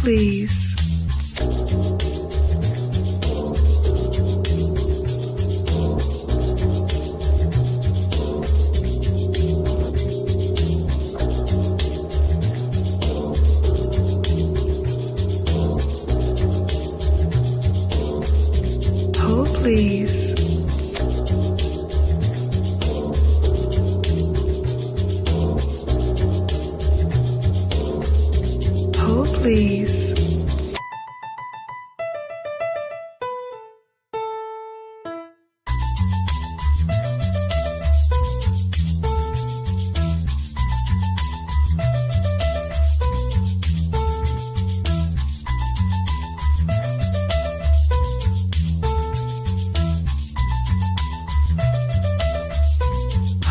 please. Hold, please. Hold, please.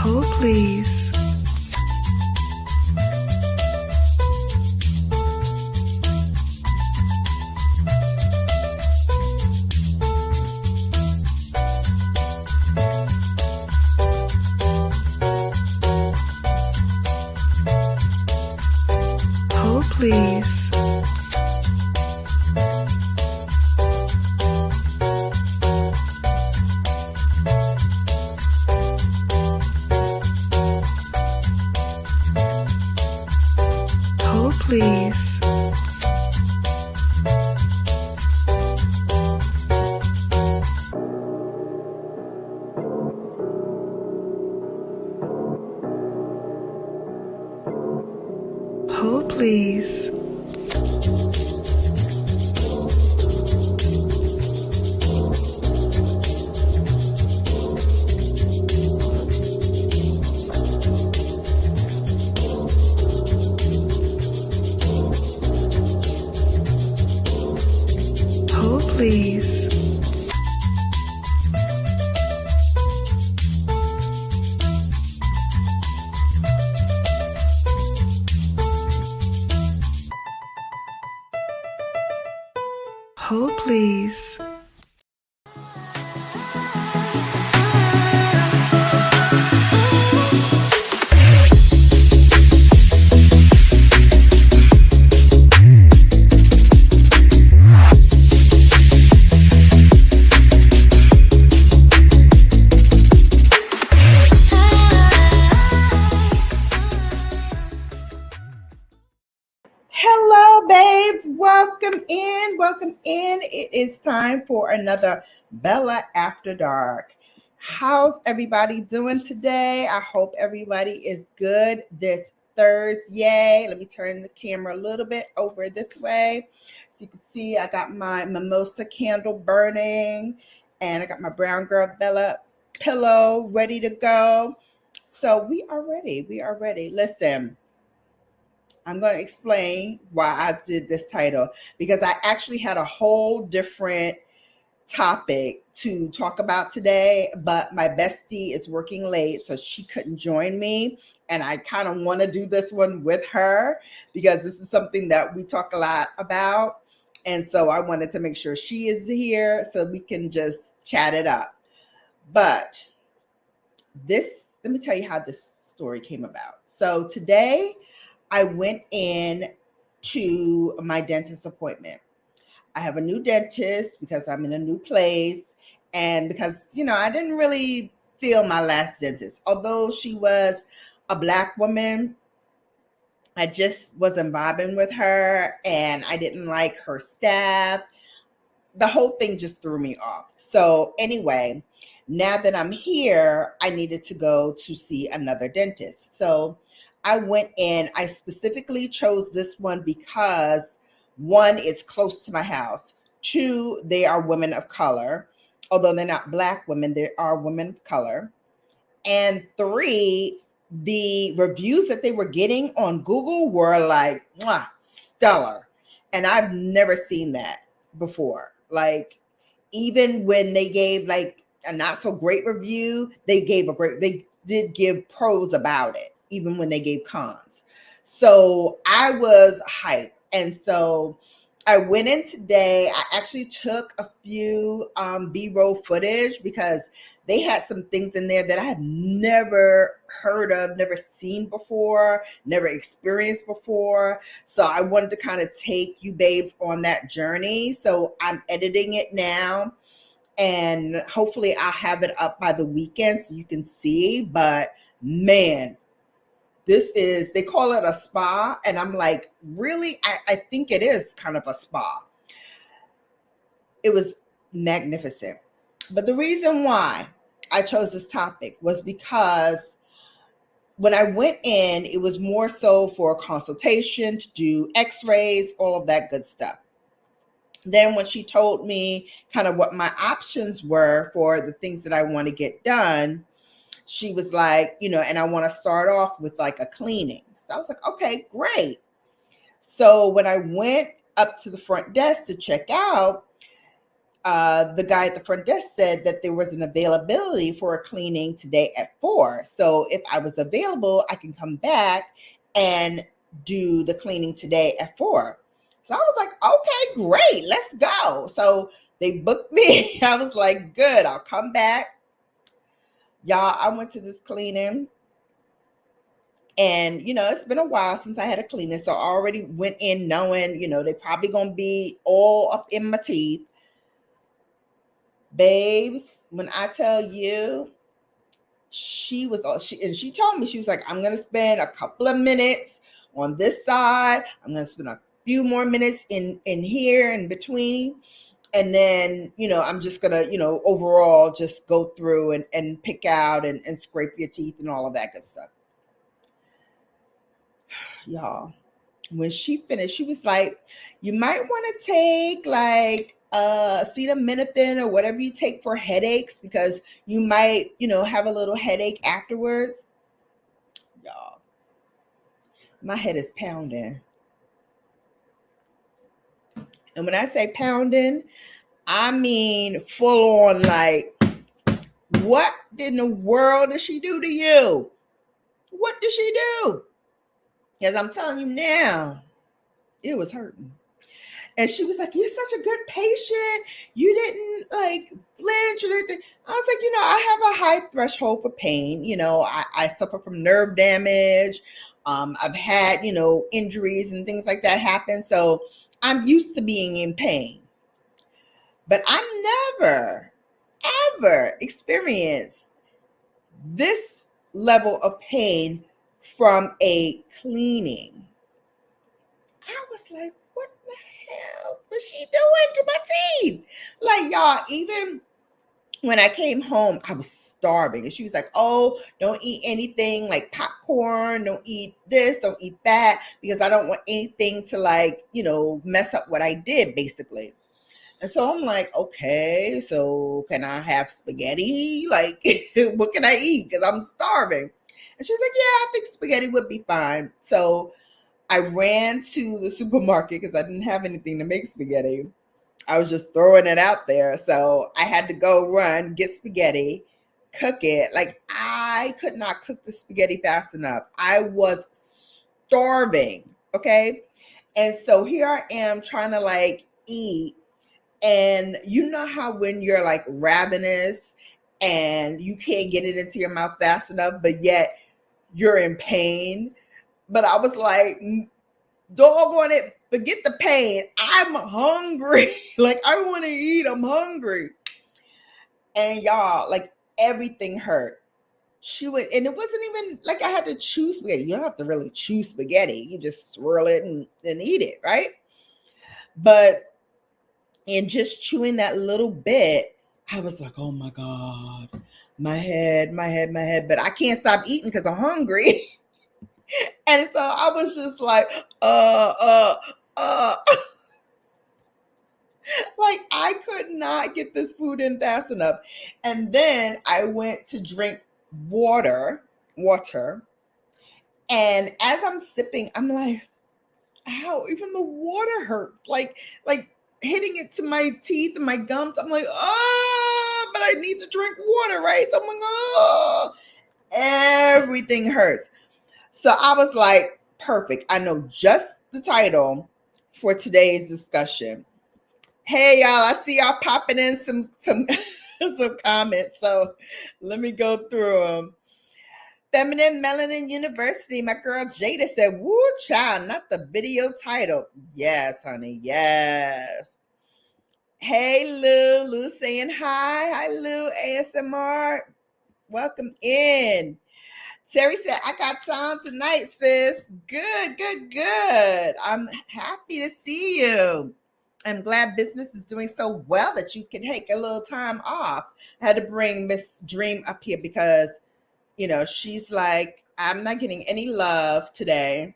Hold, please. Hold, please. Hold, please. Hold, please. Hold, please. Hold, please. Hello, babes. Welcome in. Welcome in. It is time for another Bella After Dark. How's everybody doing today? I hope everybody is good this Thursday. Let me turn the camera a little bit over this way so you can see I got my mimosa candle burning and I got my Brown Girl Bella pillow ready to go. So we are ready. We are ready. Listen. I'm going to explain why I did this title because I actually had a whole different topic to talk about today, but my bestie is working late, so she couldn't join me. And I kind of want to do this one with her because this is something that we talk a lot about. And so I wanted to make sure she is here so we can just chat it up. But let me tell you how this story came about. So today, I went in to my dentist appointment. I have a new dentist because I'm in a new place and because, I didn't really feel my last dentist. Although she was a Black woman, I just wasn't vibing with her and I didn't like her staff. The whole thing just threw me off. So anyway, now that I'm here, I needed to go to see another dentist. So I went in. I specifically chose this one because one, it's close to my house. Two, they are women of color. Although they're not Black women, they are women of color. And three, the reviews that they were getting on Google were like, mwah, stellar. And I've never seen that before. Like, even when they gave like a not so great review, they did give pros about it, even when they gave cons. So I was hyped. And so I went in today. I actually took a few B-roll footage because they had some things in there that I have never heard of, never seen before, never experienced before. So I wanted to kind of take you babes on that journey. So I'm editing it now, and hopefully I'll have it up by the weekend so you can see. But man, they call it a spa, and I'm like, really? I think it is kind of a spa. It was magnificent. But the reason why I chose this topic was because when I went in, it was more so for a consultation, to do x-rays, all of that good stuff. Then when she told me kind of what my options were for the things that I want to get done, she was like, and I want to start off with like a cleaning. So I was like, okay, great. So when I went up to the front desk to check out, the guy at the front desk said that there was an availability for a cleaning today at 4. So if I was available, I can come back and do the cleaning today at 4. So I was like, okay, great, let's go. So they booked me. I was like, good, I'll come back. Y'all, I went to this cleaning, and it's been a while since I had a cleaning. So I already went in knowing, they probably gonna be all up in my teeth. Babes, when I tell you, she told me, she was like, I'm gonna spend a couple of minutes on this side, I'm gonna spend a few more minutes in here in between, and then I'm just gonna overall just go through and pick out and scrape your teeth and all of that good stuff. Y'all, when she finished, she was like, you might want to take like acetaminophen or whatever you take for headaches, because you might have a little headache afterwards. Y'all, my head is pounding. And when I say pounding, I mean full on, like, what in the world did she do to you? What did she do? Because I'm telling you now, it was hurting. And she was like, you're such a good patient. You didn't like flinch or anything. I was like, I have a high threshold for pain. I suffer from nerve damage. I've had, injuries and things like that happen. So I'm used to being in pain. But I never, ever experienced this level of pain from a cleaning. I was like, what the hell was she doing to my teeth? Like, y'all, even when I came home, I was starving. And she was like, oh, don't eat anything like popcorn. Don't eat this. Don't eat that. Because I don't want anything to, like, mess up what I did, basically. And so I'm like, okay, so can I have spaghetti? Like, what can I eat? Because I'm starving. And she's like, yeah, I think spaghetti would be fine. So I ran to the supermarket because I didn't have anything to make spaghetti. I was just throwing it out there. So I had to go run, get spaghetti, cook it. Like, I could not cook the spaghetti fast enough. I was starving. Okay. And so here I am trying to like eat. And you know how when you're like ravenous and you can't get it into your mouth fast enough, but yet you're in pain. But I was like, doggone it, forget the pain. I'm hungry. Like, I want to eat. I'm hungry. And y'all, like, everything hurt. She went, and it wasn't even like I had to chew spaghetti. You don't have to really chew spaghetti. You just swirl it and eat it, right? But in just chewing that little bit, I was like, oh my God, my head. But I can't stop eating because I'm hungry. And so I was just like, like, I could not get this food in fast enough. And then I went to drink water. And as I'm sipping, I'm like, ow, even the water hurts. Like hitting it to my teeth and my gums. I'm like, oh, but I need to drink water, right? So I'm like, oh, everything hurts. So I was like, perfect. I know just the title for today's discussion. Hey y'all, I see y'all popping in some some comments. So let me go through them. Feminine Melanin University, my girl Jada said, "Woo, child, not the video title." Yes, honey, yes. Hey Lou saying hi. Hi Lou, ASMR. Welcome in. Terry said, "I got time tonight, sis." Good, good, good. I'm happy to see you. I'm glad business is doing so well that you can take a little time off. I had to bring Miss Dream up here because, she's like, I'm not getting any love today.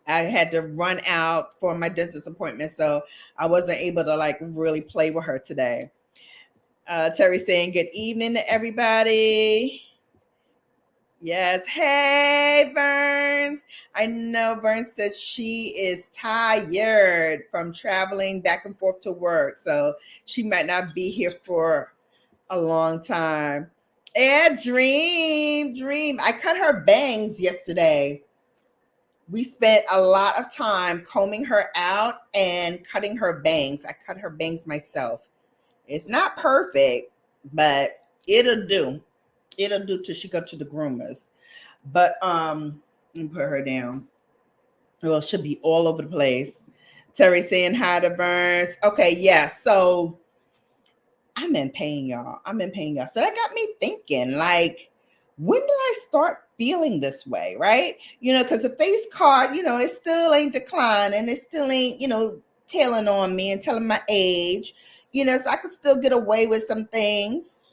I had to run out for my dentist appointment, so I wasn't able to like really play with her today. Terry saying, "Good evening to everybody." Yes. Hey, Burns. I know Burns says she is tired from traveling back and forth to work, so she might not be here for a long time. Yeah, Dream. I cut her bangs yesterday. We spent a lot of time combing her out and cutting her bangs. I cut her bangs myself. It's not perfect, but it'll do. It'll do till she go to the groomers. But let me put her down. Well, it should be all over the place. Terry saying hi to Burns. Okay, yeah. So I'm in pain, y'all. So that got me thinking, like, when did I start feeling this way, right? Because the face card, it still ain't declining. It still ain't, tailing on me and telling my age, so I could still get away with some things,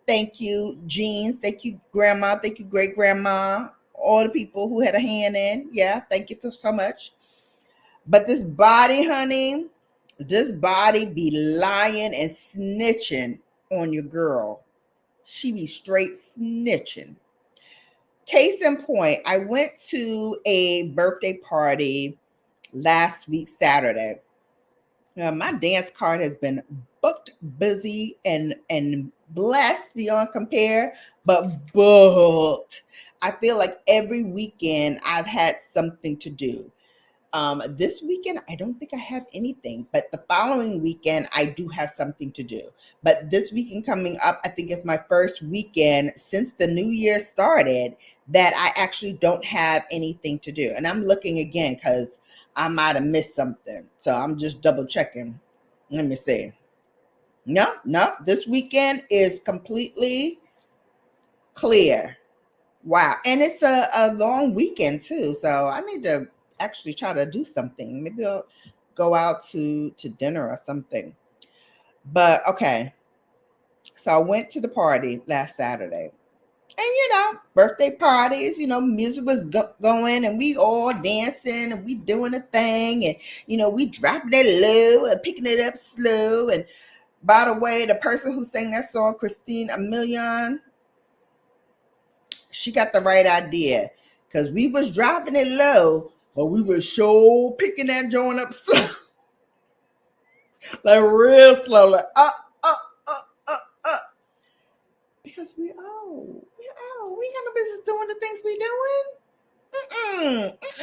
Thank you, Jeans. Thank you, Grandma. Thank you, Great Grandma. All the people who had a hand in. Yeah, thank you so much. But this body, honey, this body be lying and snitching on your girl. She be straight snitching. Case in point, I went to a birthday party last week, Saturday. My dance card has been booked, busy, and blessed beyond compare, but booked. I feel like every weekend I've had something to do. This weekend, I don't think I have anything, but the following weekend, I do have something to do. But this weekend coming up, I think it's my first weekend since the new year started that I actually don't have anything to do. And I'm looking again because I might have missed something. So I'm just double checking. Let me see. No, this weekend is completely clear. Wow. And it's a long weekend too. So I need to actually try to do something. Maybe I'll go out to dinner or something. But okay. So I went to the party last Saturday. And birthday parties, music was going and we all dancing and we doing a thing and we dropping it low and picking it up slow. And by the way, the person who sang that song, Christine Amilion, she got the right idea because we was dropping it low, but we was sure picking that joint up slow. Like real slow, like up. Because we old. We got no business doing the things we doing.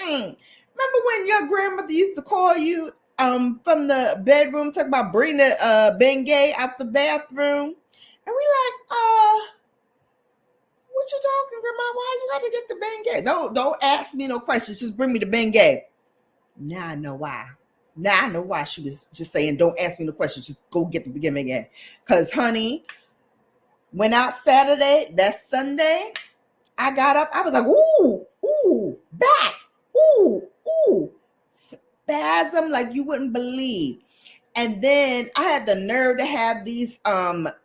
Remember when your grandmother used to call you from the bedroom, talk about bring the Bengay out the bathroom? And we like, what you talking, Grandma? Why you gotta get the Bengay? Don't ask me no questions. Just bring me the Bengay. Now I know why she was just saying, don't ask me no questions. Just go get the Bengay. Because, honey, went out Saturday, that Sunday, I got up, I was like, ooh, back, ooh, spasm like you wouldn't believe. And then I had the nerve to have these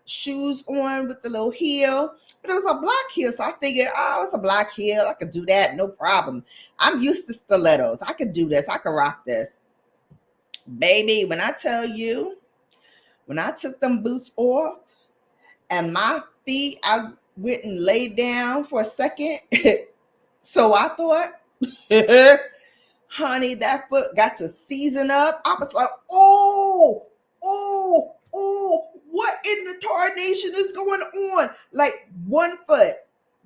shoes on with the little heel, but it was a black heel. So I figured, it's a black heel. I could do that, no problem. I'm used to stilettos. I could do this. I could rock this. Baby, when I tell you, when I took them boots off and my feet, I went and laid down for a second. So I thought, honey, that foot got to season up. I was like, oh, what in the tarnation is going on? Like one foot,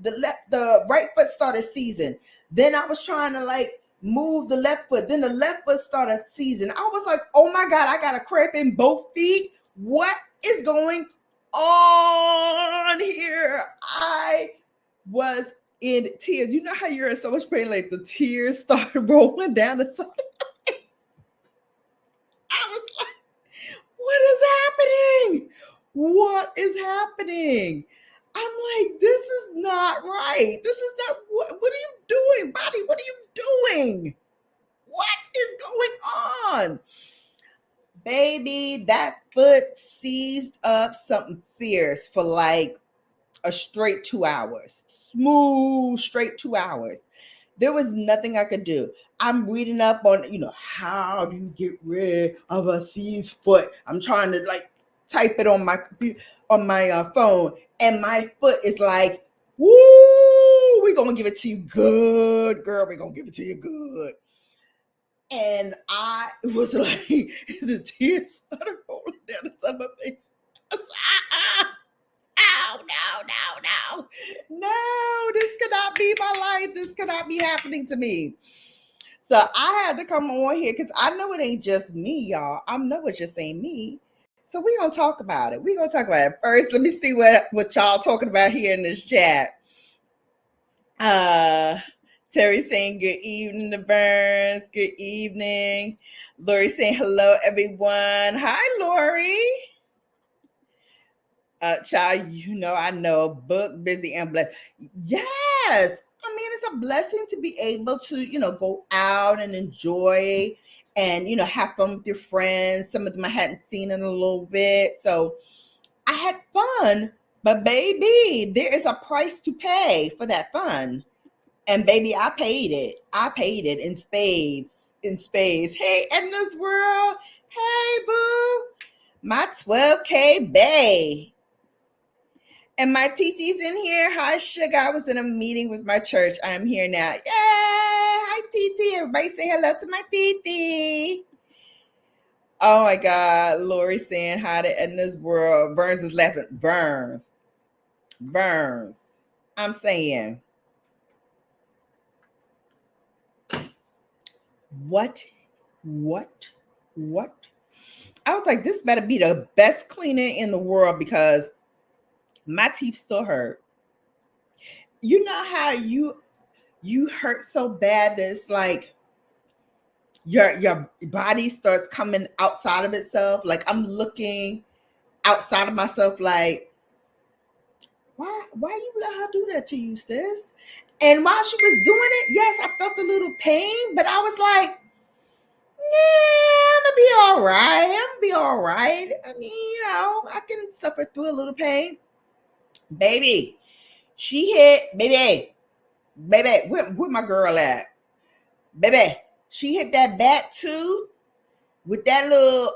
the right foot started seasoning. Then I was trying to like moved the left foot. Then the left foot started seizing. I was like, oh my God, I got a cramp in both feet. What is going on here? I was in tears. You know how you're in so much pain, like the tears started rolling down the side of my face. I was like, what is happening? What is happening? I'm like, this is not right. This is not, what are you doing, body? What are you doing? What is going on? Baby, that foot seized up something fierce for like a straight 2 hours. Smooth, straight 2 hours. There was nothing I could do. I'm reading up on, how do you get rid of a seized foot? I'm trying to like type it on my computer, on my phone, and my foot is like, woo, we're going to give it to you good, girl. We're going to give it to you good. And I was like, the tears started rolling down the side of my face. I was like, no, this cannot be my life. This cannot be happening to me. So I had to come on here because I know it ain't just me, y'all. I know it just ain't me. So we're going to talk about it. We're going to talk about it. First, let me see what y'all talking about here in this chat. Terry saying good evening to Burns. Good evening. Lori saying hello, everyone. Hi, Lori. Child, I know, book busy and blessed. Yes. I mean, it's a blessing to be able to, go out and enjoy and, have fun with your friends. Some of them I hadn't seen in a little bit. So I had fun, but baby, there is a price to pay for that fun. And baby, I paid it. I paid it in spades. Hey, Edna's World. Hey, boo. My 12K bae. And my TT's in here. Hi, Sugar. I was in a meeting with my church. I'm here now. Yay! Hi, TT. Everybody say hello to my TT. Oh, my God. Lori saying hi to Edna's World. Burns is laughing. Burns. I'm saying. What? I was like, this better be the best cleaner in the world because my teeth still hurt. You know how you hurt so bad that it's like your body starts coming outside of itself. Like I'm looking outside of myself like, why you let her do that to you, sis? And while she was doing it, yes, I felt a little pain, but I was like, yeah, I'm gonna be all right. I mean, I can suffer through a little pain. Baby, she hit, baby, where my girl at? Baby, she hit that back tooth with that little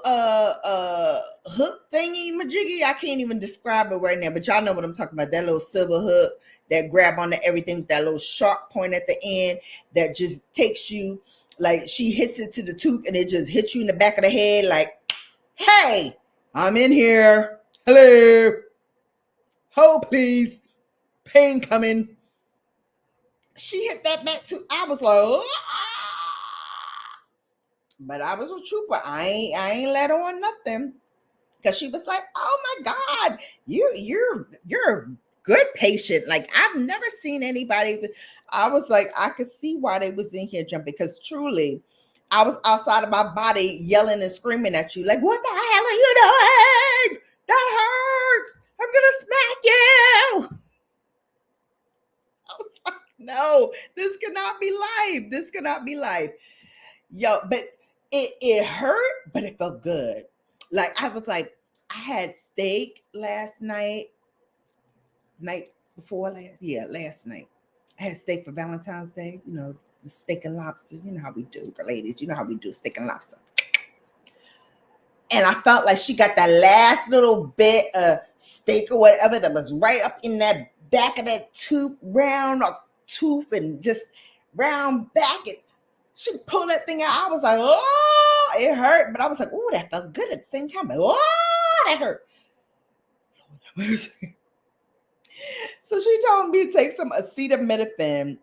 hook thingy majiggy. I can't even describe it right now, but y'all know what I'm talking about. That little silver hook that grab onto everything with that little sharp point at the end that just takes you, like she hits it to the tooth and it just hits you in the back of the head like, hey, I'm in here. Hello. Hold please. Pain coming. She hit that back tooth. I was like, ah! But I was a trooper. I ain't let on nothing. Because she was like, oh my God, you're a good patient. Like I've never seen anybody. I was like, I could see why they was in here jumping because truly I was outside of my body yelling and screaming at you. Like, what the hell are you doing? That hurts. I'm going to smack you. I was like, no, this cannot be life. This cannot be life. Yo, but it hurt, but it felt good. Like I was like, I had steak last night last night. I had steak for Valentine's Day, the steak and lobster. You know how we do, ladies. You know how we do steak and lobster. And I felt like she got that last little bit of steak or whatever that was right up in that back of that round tooth and just round back. And she pulled that thing out. I was like, oh, it hurt. But I was like, oh, that felt good at the same time. But oh, that hurt. So she told me to take some acetaminophen.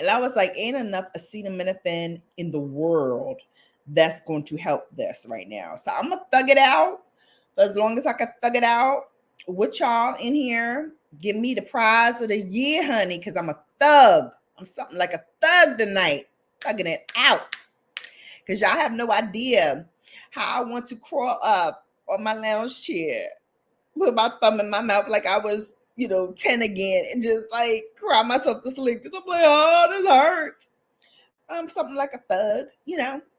And I was like, ain't enough acetaminophen in the world that's going to help this right now. So I'm going to thug it out for as long as I can thug it out with y'all in here. Give me the prize of the year, honey, because I'm a thug. I'm something like a thug tonight, thugging it out. Because y'all have no idea how I want to crawl up on my lounge chair, put my thumb in my mouth like I was, 10 again, and just like cry myself to sleep. Because I'm like, oh, this hurts. I'm something like a thug,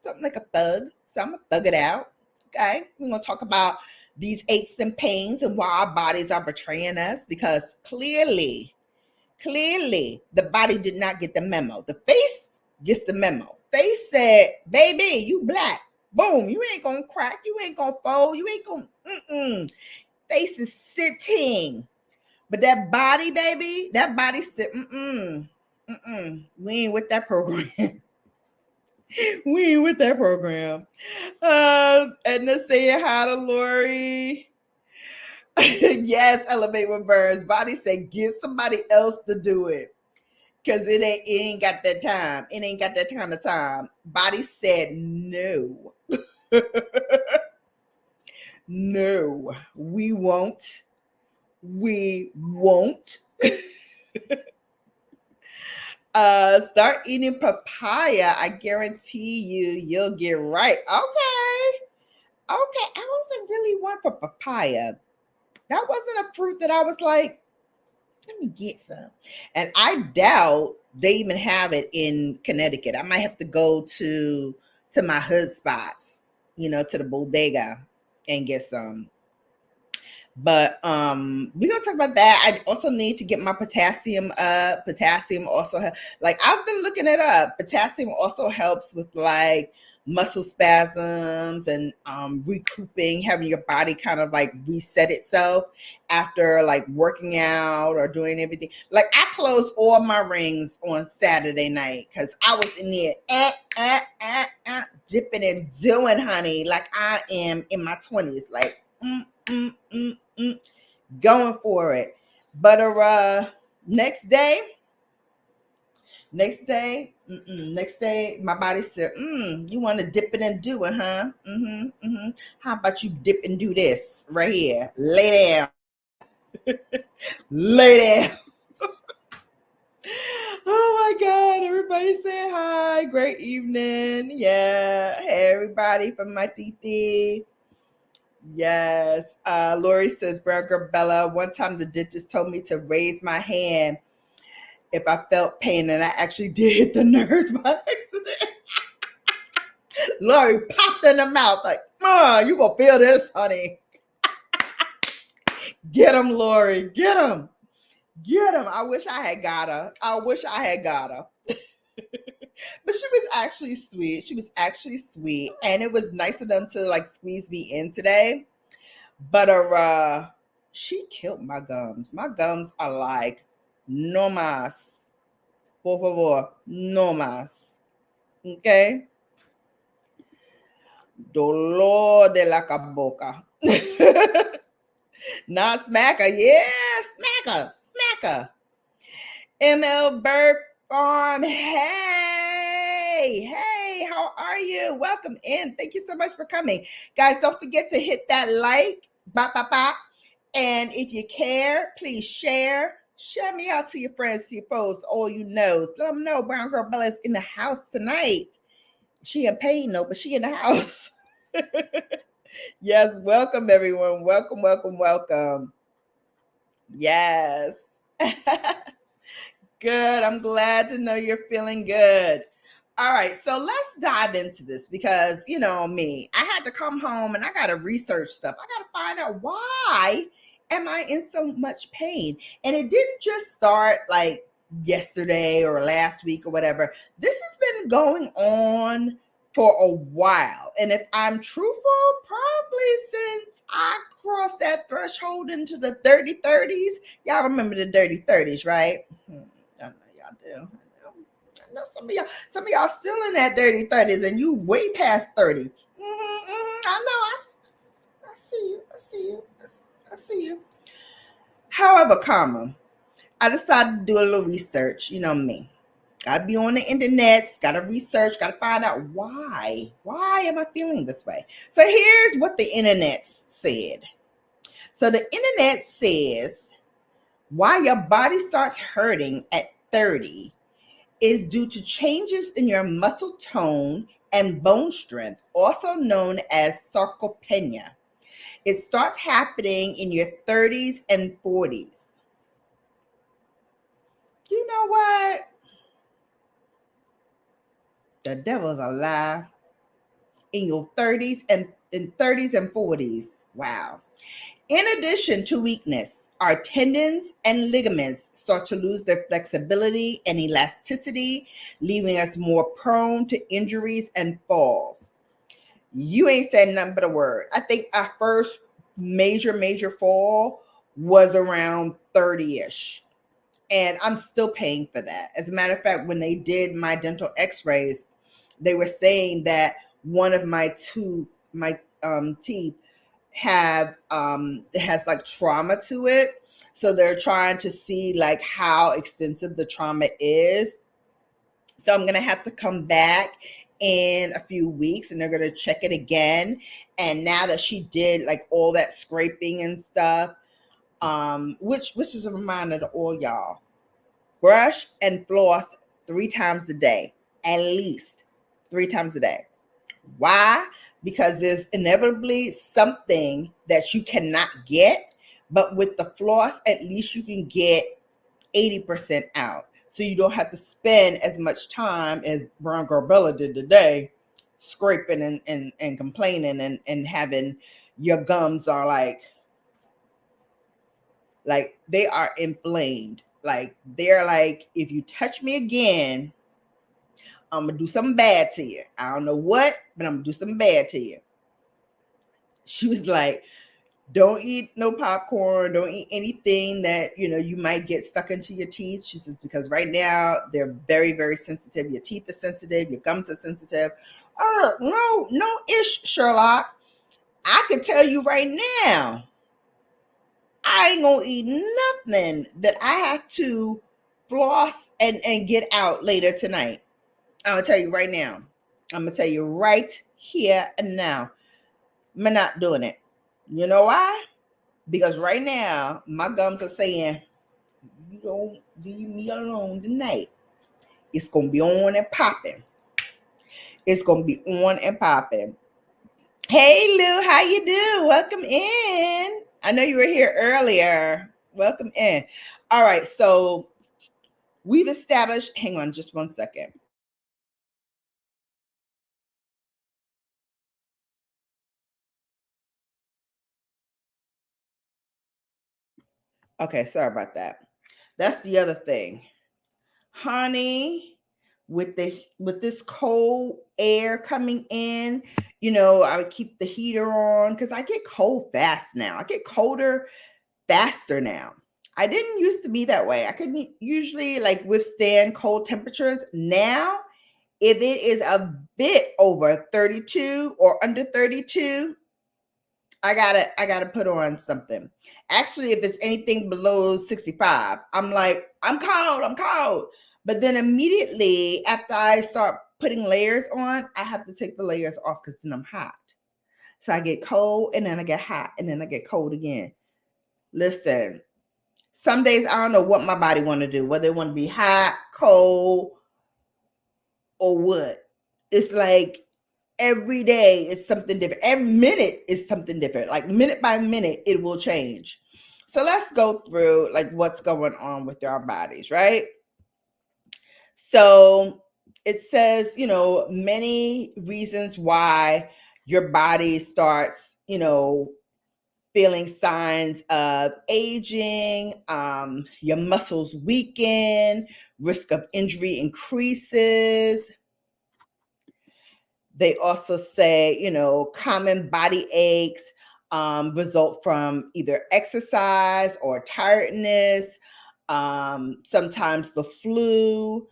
something like a thug. So I'm going to thug it out. Okay. We're going to talk about these aches and pains and why our bodies are betraying us, because clearly, the body did not get the memo. The face gets the memo. Face said, baby, you black. Boom. You ain't going to crack. You ain't going to fold. You ain't going to, face is sitting. But that body, baby, that body said, we ain't with that program. We ain't with that program. Edna saying hi to Lori. Yes, elevate with birds. Body said, get somebody else to do it. Because it ain't got that time. It ain't got that kind of time. Body said no. No, we won't. We won't. Start eating papaya. I guarantee you'll get right. Okay. I wasn't really one for papaya. That wasn't a fruit that I was like, let me get some. And I doubt they even have it in Connecticut. I might have to go to my hood spots, to the bodega and get some. But we're gonna talk about that. I also need to get my potassium up. Potassium also like I've been looking it up. Potassium also helps with like muscle spasms and recouping, having your body kind of like reset itself after like working out or doing everything. Like I closed all my rings on Saturday night because I was in there dipping and doing, honey, like I am in my 20s, like going for it. But next day, my body said, you want to dip it and do it, huh? How about you dip and do this right here? Lay down. Lay down. Oh my God, everybody say hi. Great evening. Yeah. Hey, everybody from my titi. Yes. Lori says, BrownGirlBella, one time the dentist told me to raise my hand if I felt pain, and I actually did hit the nerves by accident. Lori popped in the mouth like, you gonna feel this, honey. Get him, Lori. Get him. Get him. I wish I had got her. But she was actually sweet. And it was nice of them to like squeeze me in today. But she killed my gums. My gums are like, no más. Por favor, no más. Okay? Dolor de la boca. Not smacker. Yeah, smacker. ML Bird Farm. Hey, how are you? Welcome in. Thank you so much for coming. Guys, don't forget to hit that like. Bop. And if you care, please share. Share me out to your friends, to your folks, all you knows. Let them know BrownGirlBella is in the house tonight. She in pain though, but she in the house. Yes, welcome everyone. Welcome. Yes. Good. I'm glad to know you're feeling good. All right, so let's dive into this because you know me. I had to come home and I got to research stuff. I got to find out why am I in so much pain? And it didn't just start like yesterday or last week or whatever. This has been going on for a while. And if I'm truthful, probably since I crossed that threshold into the 30s. Y'all remember the dirty 30s, right? I know y'all do. I know some of y'all still in that dirty 30s and you way past 30. I know. I see you. However, I decided to do a little research. You know me. Gotta be on the internet, gotta research, gotta find out why. Why am I feeling this way? So here's what the internet said. So the internet says why your body starts hurting at 30 is due to changes in your muscle tone and bone strength, also known as sarcopenia. It starts happening in your 30s and 40s. You know what? The devil's a lie. In your 30s and 40s. Wow. In addition to weakness, our tendons and ligaments start to lose their flexibility and elasticity, leaving us more prone to injuries and falls. You ain't said nothing but a word. I think our first major fall was around 30-ish. And I'm still paying for that. As a matter of fact, when they did my dental x-rays, they were saying that one of my teeth has like trauma to it. So they're trying to see like how extensive the trauma is. So I'm going to have to come back in a few weeks and they're going to check it again. And now that she did like all that scraping and stuff, which is a reminder to all y'all, brush and floss 3 times a day, at least 3 times a day. Why? Because there's inevitably something that you cannot get, but with the floss, at least you can get 80% out. So you don't have to spend as much time as BrownGirlBella did today, scraping and complaining and having your gums are like they are inflamed. Like they're like, if you touch me again, I'm gonna do something bad to you. I don't know what, but I'm gonna do something bad to you. She was like, don't eat no popcorn, don't eat anything that you might get stuck into your teeth. She says, because right now they're very sensitive. Your teeth are sensitive, your gums are sensitive. Oh, no ish, Sherlock. I can tell you right now, I ain't gonna eat nothing that I have to floss and get out later tonight. I'm gonna tell you right now. I'm gonna tell you right here and now. I'm not doing it. You know why? Because right now my gums are saying, you don't leave me alone tonight. It's gonna be on and popping. It's gonna be on and popping. Hey Lou, how you do? Welcome in. I know you were here earlier. Welcome in. All right, so we've established, hang on just one second. Okay, sorry about that. That's the other thing. Honey, with this cold air coming in, I would keep the heater on because I get cold fast now. I get colder faster now. I didn't used to be that way. I couldn't usually like withstand cold temperatures. Now, if it is a bit over 32 or under 32, I gotta put on something. Actually, if it's anything below 65, I'm like, I'm cold. But then immediately after I start putting layers on, I have to take the layers off because then I'm hot. So I get cold and then I get hot and then I get cold again. Listen, some days I don't know what my body want to do, whether it want to be hot, cold, or what. It's like every day is something different. Every minute is something different. Like minute by minute, it will change. So let's go through like what's going on with our bodies, right? So it says, many reasons why your body starts, feeling signs of aging, your muscles weaken, risk of injury increases. They also say, common body aches result from either exercise or tiredness, sometimes the flu.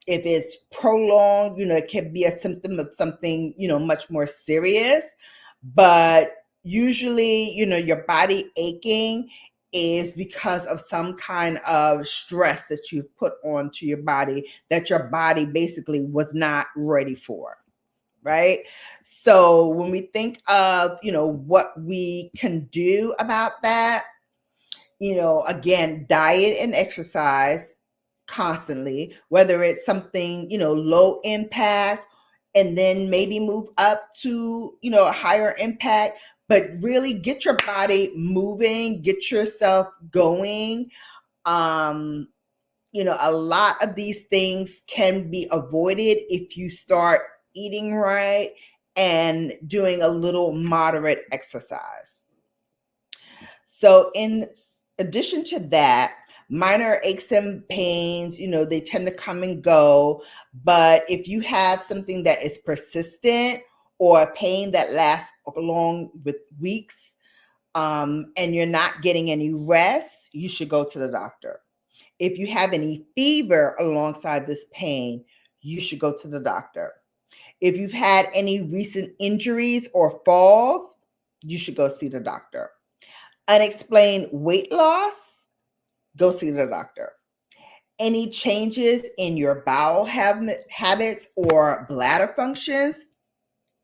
If it's prolonged, it can be a symptom of something, much more serious. But usually, your body aching is because of some kind of stress that you put onto your body that your body basically was not ready for, right? So when we think of, what we can do about that, again, diet and exercise constantly, whether it's something, low impact, and then maybe move up to, a higher impact, but really get your body moving, get yourself going. A lot of these things can be avoided if you start eating right and doing a little moderate exercise. So in addition to that, minor aches and pains, they tend to come and go. But if you have something that is persistent or a pain that lasts along with weeks, and you're not getting any rest, you should go to the doctor. If you have any fever alongside this pain, you should go to the doctor. If you've had any recent injuries or falls, you should go see the doctor. Unexplained weight loss, go see the doctor. Any changes in your bowel habits or bladder functions,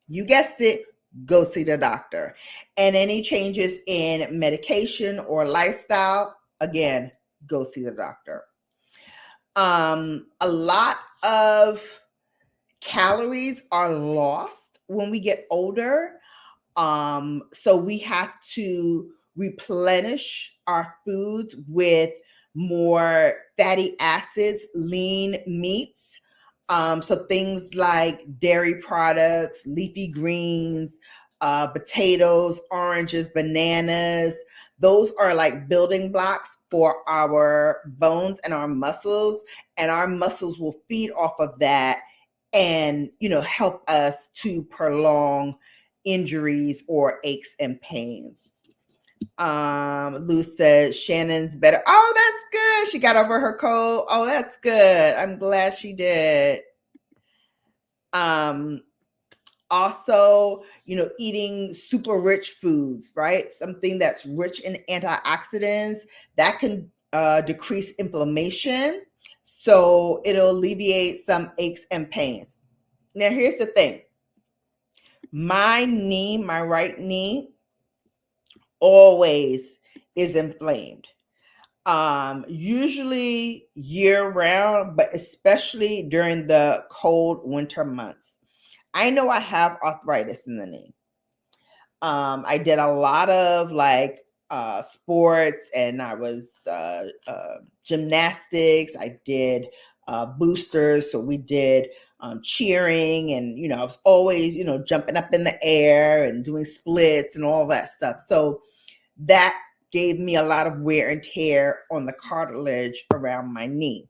you guessed it, go see the doctor. And any changes in medication or lifestyle, again, go see the doctor. A lot of calories are lost when we get older. So we have to replenish our foods with more fatty acids, lean meats. So things like dairy products, leafy greens, potatoes, oranges, bananas. Those are like building blocks for our bones and our muscles, and our muscles will feed off of that and, help us to prolong injuries or aches and pains. Lou says Shannon's better. Oh, that's good. She got over her cold. Oh, that's good. I'm glad she did. Also, eating super rich foods, right? Something that's rich in antioxidants that can decrease inflammation. So it'll alleviate some aches and pains. Now, here's the thing. My right knee, always is inflamed. Usually year round, but especially during the cold winter months. I know I have arthritis in the knee. I did a lot of sports, and I was gymnastics. I did boosters. So we did cheering, and, I was always, jumping up in the air and doing splits and all that stuff. So that gave me a lot of wear and tear on the cartilage around my knee.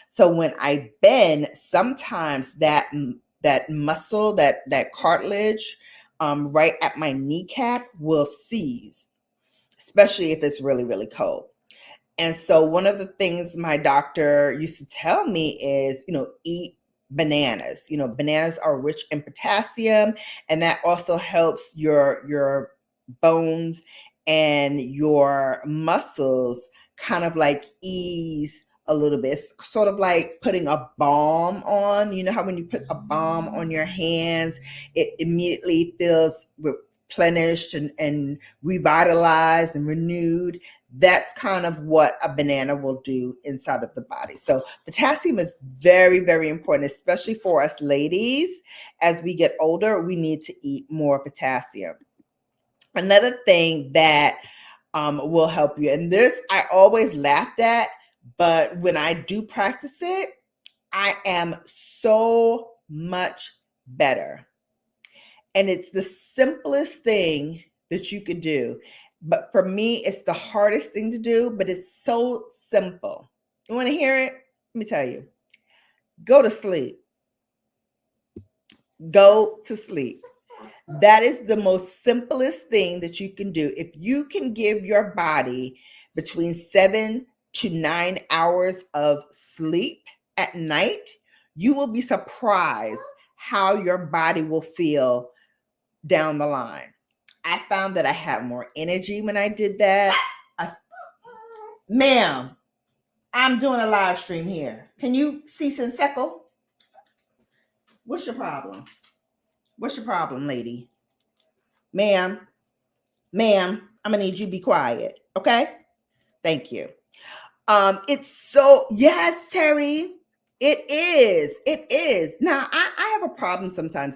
So when I bend, sometimes that muscle, that cartilage right at my kneecap will seize, especially if it's really, really cold. And so one of the things my doctor used to tell me is, eat bananas. Bananas are rich in potassium, and that also helps your bones and your muscles kind of ease a little bit. It's sort of like putting a balm on. You know how when you put a balm on your hands, it immediately feels replenished and revitalized and renewed. That's kind of what a banana will do inside of the body. So potassium is very, very important, especially for us ladies. As we get older, we need to eat more potassium. Another thing that will help you, and this I always laughed at, but when I do practice it, I am so much better. And it's the simplest thing that you could do. But for me, it's the hardest thing to do, but it's so simple. You want to hear it? Let me tell you. Go to sleep. Go to sleep. That is the most simplest thing that you can do. If you can give your body between 7 to 9 hours of sleep at night, you will be surprised how your body will feel down the line. I found that I had more energy when I did that. Ma'am, I'm doing a live stream here. Can you cease and second? What's your problem? What's your problem, lady? Ma'am, I'm gonna need you to be quiet. Okay? Thank you. It's so, yes, Terry. It is. It is. Now, I have a problem sometimes.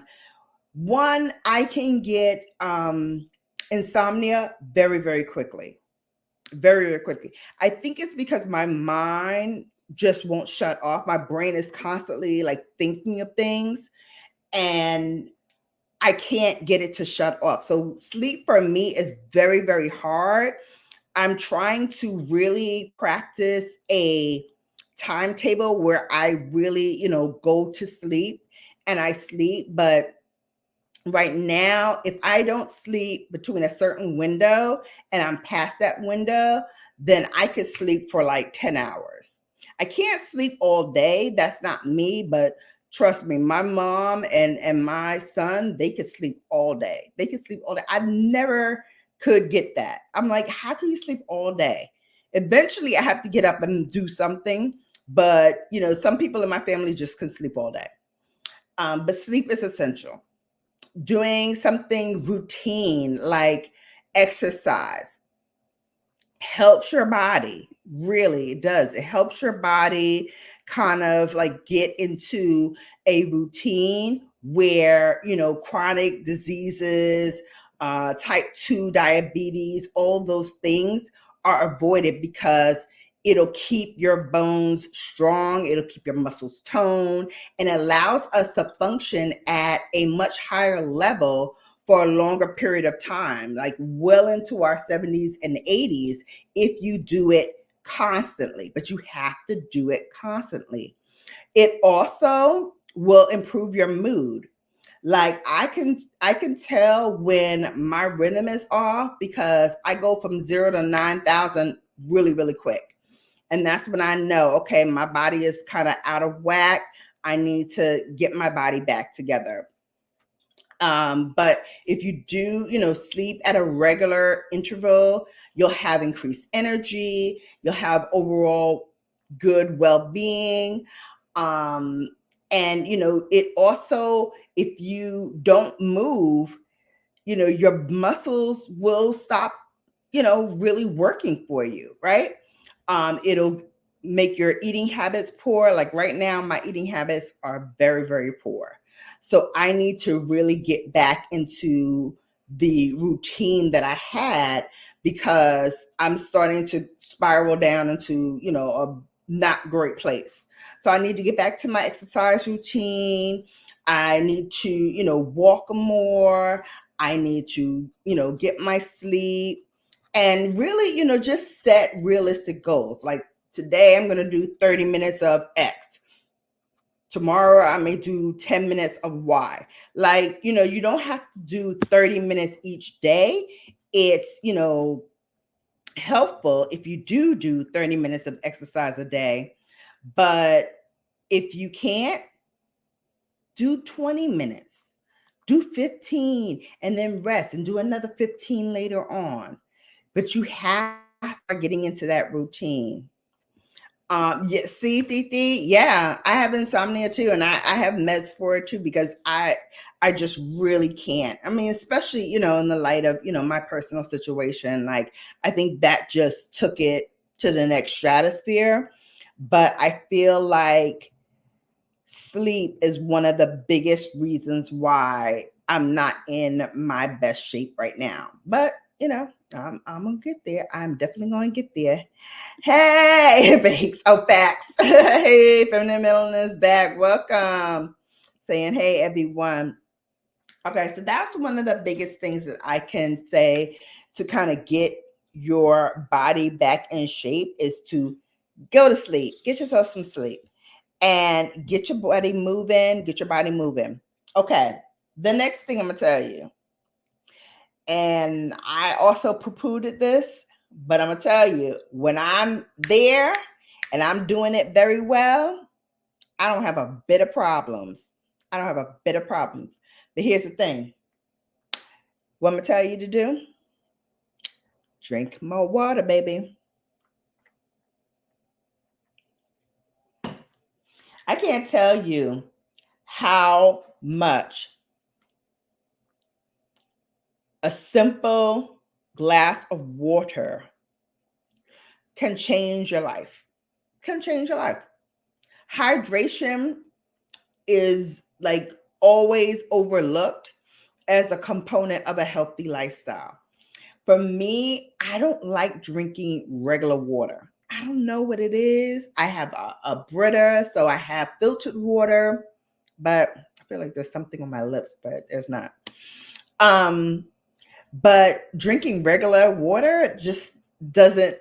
One, I can get insomnia very, very quickly. Very, very quickly. I think it's because my mind just won't shut off. My brain is constantly like thinking of things, and I can't get it to shut off. So sleep for me is very, very hard. I'm trying to really practice a timetable where I really, go to sleep and I sleep. But right now, if I don't sleep between a certain window and I'm past that window, then I could sleep for like 10 hours. I can't sleep all day. That's not me, but trust me, my mom and my son, they could sleep all day. They could sleep all day. I never could get that. I'm like, how can you sleep all day? Eventually, I have to get up and do something. But, some people in my family just can sleep all day. But sleep is essential. Doing something routine like exercise helps your body. Really, it does. It helps your body kind of like get into a routine where, chronic diseases, type 2 diabetes, all those things are avoided because it'll keep your bones strong, it'll keep your muscles toned, and allows us to function at a much higher level for a longer period of time, like well into our 70s and 80s, if you do it constantly. But you have to do it constantly. It also will improve your mood. Like I can tell when my rhythm is off because I go from 0 to 9,000 really, really quick. And that's when I know, okay, my body is kind of out of whack. I need to get my body back together. But if you do, sleep at a regular interval, you'll have increased energy, you'll have overall good well-being. Um, and, it also, if you don't move, your muscles will stop, really working for you, right? It'll make your eating habits poor. Like right now, my eating habits are very, very poor. So I need to really get back into the routine that I had because I'm starting to spiral down into, a not great place. So I need to get back to my exercise routine. I need to, walk more. I need to, get my sleep and really, just set realistic goals. Like today, I'm going to do 30 minutes of X. Tomorrow, I may do 10 minutes of Y. Like, you don't have to do 30 minutes each day. It's, helpful if you do 30 minutes of exercise a day. But if you can't, do 20 minutes, do 15, and then rest and do another 15 later on. But you have to start getting into that routine. Yeah, see, Titi, yeah, I have insomnia too, and I have meds for it too because I just really can't. I mean, especially in the light of my personal situation, like I think that just took it to the next stratosphere. But I feel like sleep is one of the biggest reasons why I'm not in my best shape right now. But I'm gonna get there. I'm definitely gonna get there. Hey, Bakes. Oh, facts. Hey, Feminine Melanin is back. Welcome. Saying hey, everyone. Okay, so that's one of the biggest things that I can say to kind of get your body back in shape is to go to sleep. Get yourself some sleep and get your body moving. Get your body moving. Okay, the next thing I'm going to tell you, and I also poo-pooed this, but I'm going to tell you, when I'm there and I'm doing it very well, I don't have a bit of problems. I don't have a bit of problems. But here's the thing. What I'm going to tell you to do, drink more water, baby. I can't tell you how much a simple glass of water can change your life. Can change your life. Hydration is like always overlooked as a component of a healthy lifestyle. For me, I don't like drinking regular water. I don't know what it is. I have a Brita, so I have filtered water, but I feel like there's something on my lips, but there's not. But drinking regular water just doesn't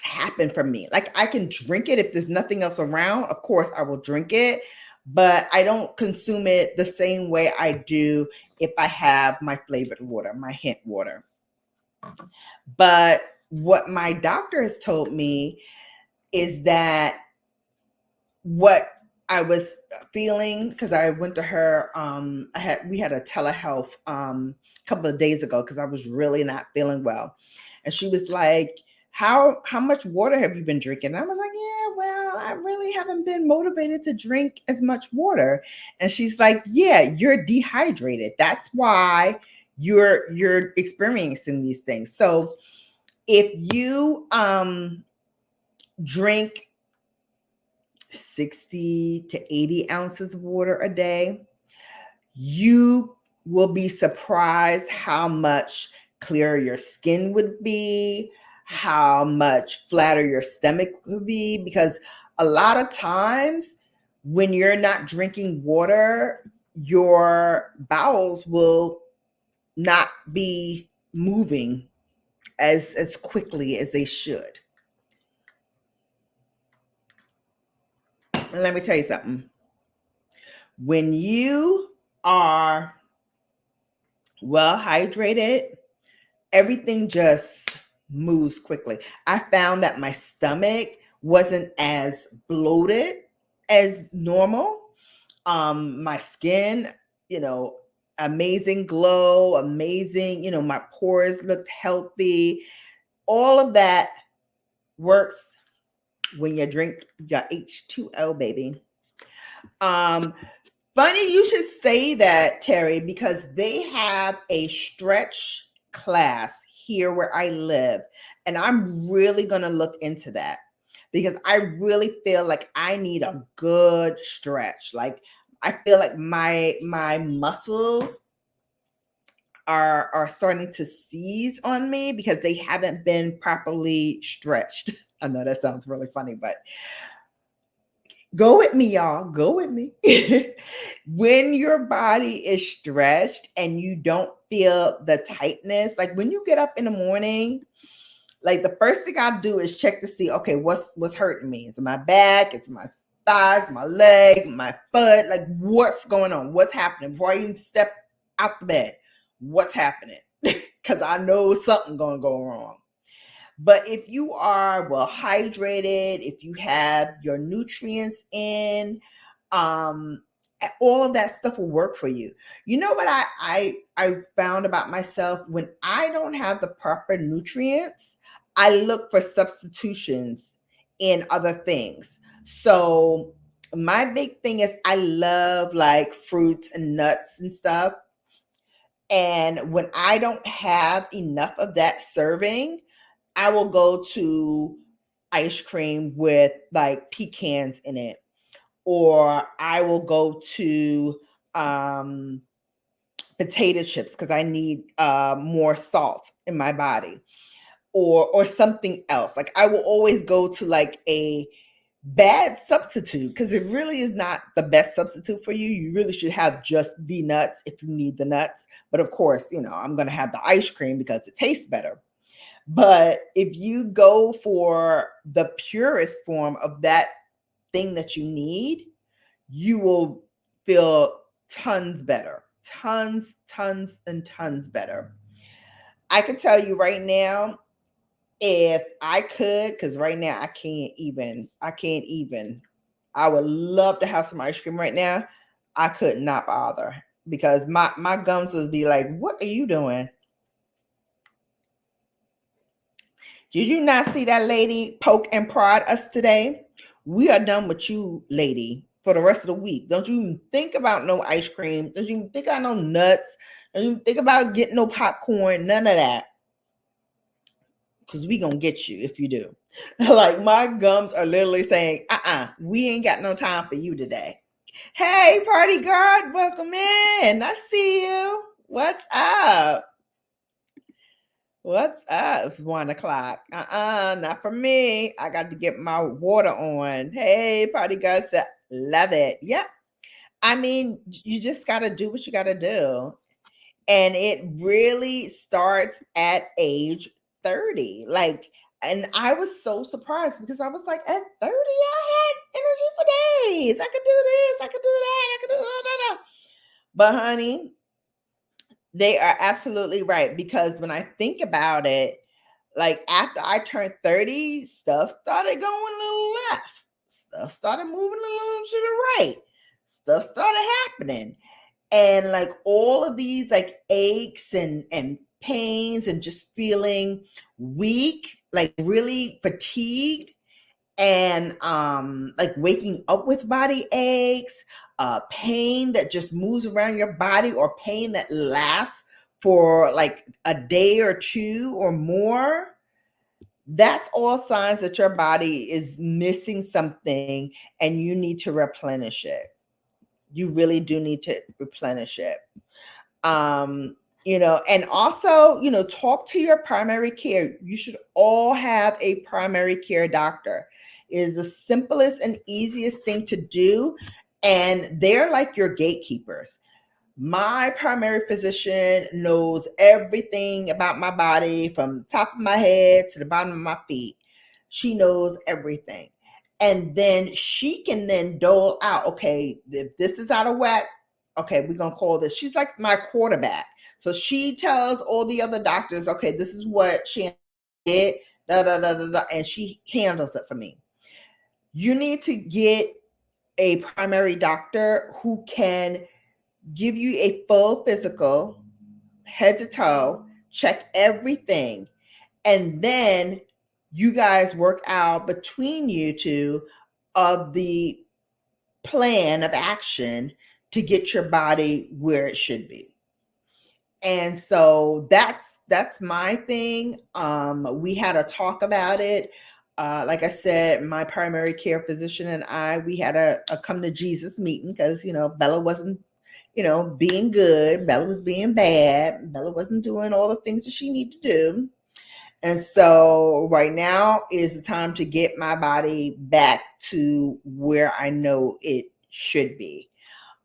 happen for me. Like I can drink it if there's nothing else around. Of course, I will drink it, but I don't consume it the same way I do if I have my flavored water, my hint water. But what my doctor has told me is that what I was feeling, because I went to her, we had a telehealth a couple of days ago because I was really not feeling well. And she was like, how much water have you been drinking? And I was like, yeah, well, I really haven't been motivated to drink as much water. And she's like, yeah, you're dehydrated. That's why you're experiencing these things. So if you drink 60 to 80 ounces of water a day, you will be surprised how much clearer your skin would be, how much flatter your stomach would be, because a lot of times when you're not drinking water, your bowels will not be moving as quickly as they should. And let me tell you something. When you are well hydrated, everything just moves quickly. I found that my stomach wasn't as bloated as normal. My skin, amazing glow, amazing, my pores looked healthy. All of that works when you drink your H2O, baby. Funny you should say that, Terry, because they have a stretch class here where I live, and I'm really going to look into that because I really feel like I need a good stretch. Like I feel like my muscles are starting to seize on me because they haven't been properly stretched. I know that sounds really funny, but go with me, y'all. Go with me. When your body is stretched and you don't feel the tightness, like when you get up in the morning, like the first thing I do is check to see, okay, what's hurting me? Is it my back? It's my thighs, my leg, my foot? Like what's going on? What's happening? Before I even step out the bed, what's happening? Because I know something gonna go wrong. But if you are well hydrated, if you have your nutrients in, all of that stuff will work for you. You know what I found about myself? When I don't have the proper nutrients, I look for substitutions in other things. So my big thing is I love like fruits and nuts and stuff. And when I don't have enough of that serving, I will go to ice cream with like pecans in it, or I will go to potato chips because I need more salt in my body, or something else. Like I will always go to like a bad substitute because it really is not the best substitute for you. You really should have just the nuts if you need the nuts. But of course, I'm going to have the ice cream because it tastes better. But if you go for the purest form of that thing that you need, you will feel tons better, tons and tons better. I can tell you right now, if I could, because right now I can't even, I would love to have some ice cream right now. I could not bother because my gums would be like, what are you doing? Did you not see that lady poke and prod us today? we are done with you, lady, for the rest of the week. Don't you even think about no ice cream. Don't you even think about no nuts. Don't you even think about getting no popcorn. None of that. Because we going to get you if you do. Like, my gums are literally saying, we ain't got no time for you today. Hey, party girl, welcome in. I see you. What's up? What's up? It's 1:00. Not for me. I got to get my water on. Hey, party girl, said, love it. Yep. I mean, you just got to do what you got to do. And it really starts at age 30. Like, and I was so surprised because I was like, at 30, I had energy for days. I could do this, I could do that, I could do that. But honey, they are absolutely right, because when I think about it, like after I turned 30, stuff started going a little left. Stuff started moving a little to the right. Stuff started happening. And like all of these like aches and pains and just feeling weak, like really fatigued, and like waking up with body aches, pain that just moves around your body, or pain that lasts for like a day or two or more. That's all signs that your body is missing something and you need to replenish it. You really do need to replenish it. And also, talk to your primary care. You should all have a primary care doctor. It is the simplest and easiest thing to do. And they're like your gatekeepers. My primary physician knows everything about my body from the top of my head to the bottom of my feet. She knows everything. And then she can then dole out, okay, if this is out of whack, okay, we're going to call this. She's like my quarterback. So she tells all the other doctors, okay, this is what she did, and she handles it for me. You need to get a primary doctor who can give you a full physical, head to toe, check everything, and then you guys work out between you two of the plan of action to get your body where it should be. And so that's my thing. We had a talk about it. Like I said, my primary care physician and we had a come to Jesus meeting, because Bella wasn't being good. Bella was being bad. Bella wasn't doing all the things that she needed to do. And so right now is the time to get my body back to where I know it should be.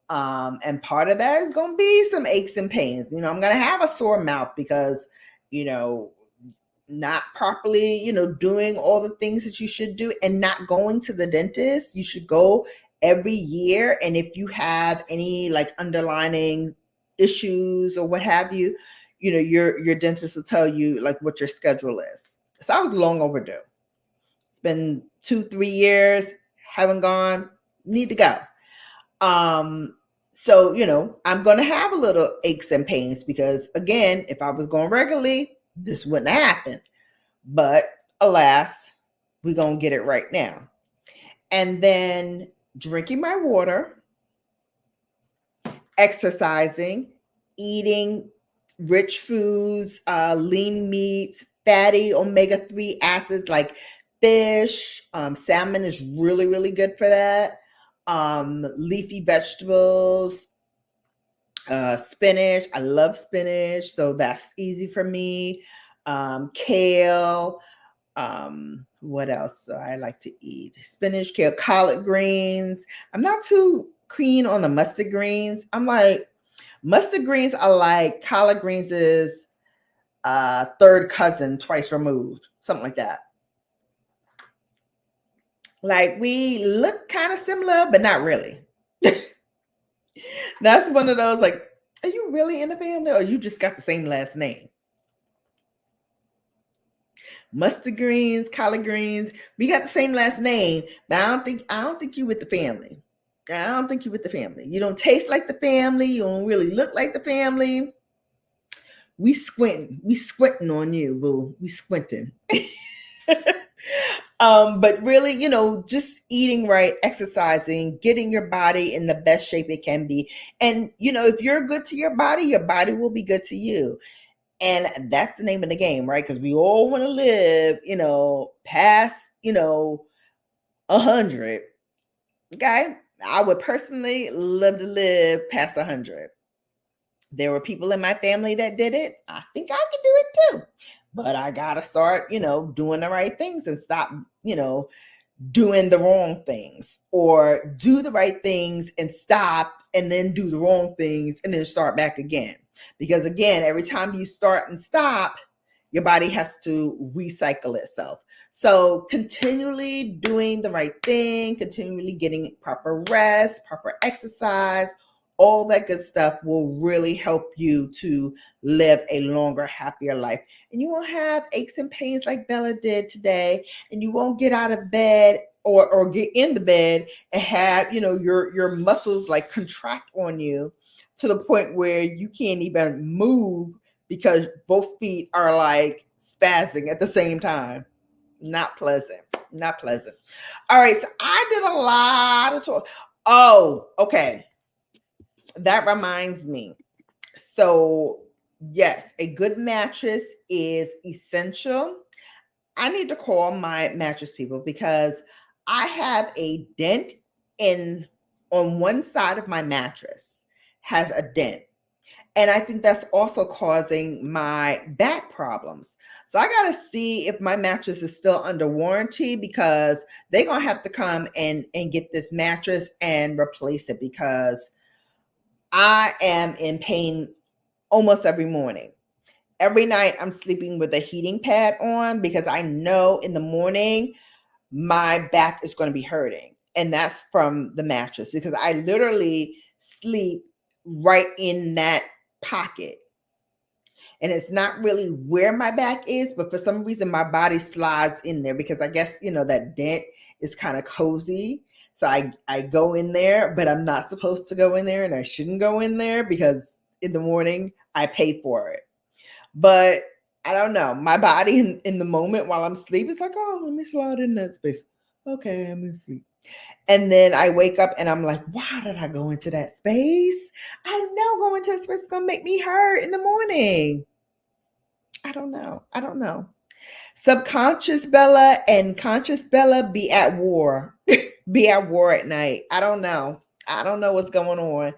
And part of that is going to be some aches and pains. I'm going to have a sore mouth because, not properly, doing all the things that you should do, and not going to the dentist. You should go every year. And if you have any like underlying issues or what have you, your dentist will tell you like what your schedule is. So I was long overdue. It's been 2-3 years, haven't gone, need to go. So, I'm going to have a little aches and pains because, again, if I was going regularly, this wouldn't happen. But alas, we're going to get it right now. And then drinking my water, exercising, eating rich foods, lean meats, fatty omega-3 acids like fish. Salmon is really, really good for that. Leafy vegetables, spinach. I love spinach, so that's easy for me. Kale. What else do I like to eat? Spinach, kale, collard greens. I'm not too keen on the mustard greens. I'm like, mustard greens are like collard greens is third cousin, twice removed, something like that. Like, we look kind of similar, but not really. That's one of those, like, are you really in the family, or you just got the same last name? Mustard greens, collard greens, we got the same last name, but I don't think you with the family. I don't think you with the family. You don't taste like the family. You don't really look like the family. We squinting on you, boo. We squinting. But really, just eating right, exercising, getting your body in the best shape it can be. And, if you're good to your body will be good to you. And that's the name of the game, right? Because we all want to live, past, 100. Okay. I would personally love to live past 100. There were people in my family that did it. I think I could do it too. But I got to start, doing the right things and stop, doing the wrong things, or do the right things and stop and then do the wrong things and then start back again. Because again, every time you start and stop, your body has to recycle itself. So continually doing the right thing, continually getting proper rest, proper exercise, all that good stuff will really help you to live a longer, happier life. And you won't have aches and pains like Bella did today. And you won't get out of bed or get in the bed and have, your muscles like contract on you to the point where you can't even move because both feet are like spazzing at the same time. Not pleasant. Not pleasant. All right. So I did a lot of talk. Oh, okay. That reminds me. So, yes, a good mattress is essential. I need to call my mattress people because I have a dent on one side of my mattress has a dent. And I think that's also causing my back problems. So I got to see if my mattress is still under warranty, because they're going to have to come and get this mattress and replace it, because I am in pain almost every morning. Every night I'm sleeping with a heating pad on because I know in the morning my back is going to be hurting. And that's from the mattress, because I literally sleep right in that pocket. And it's not really where my back is, but for some reason my body slides in there, because I guess, that dent is kind of cozy. So I go in there, but I'm not supposed to go in there, and I shouldn't go in there because in the morning I pay for it. But I don't know. My body in the moment while I'm asleep is like, oh, let me slide in that space. Okay, I'm asleep. And then I wake up and I'm like, why did I go into that space? I know going to that space is going to make me hurt in the morning. I don't know. Subconscious Bella and conscious Bella be at war. Be at war at night. I don't know. I don't know what's going on,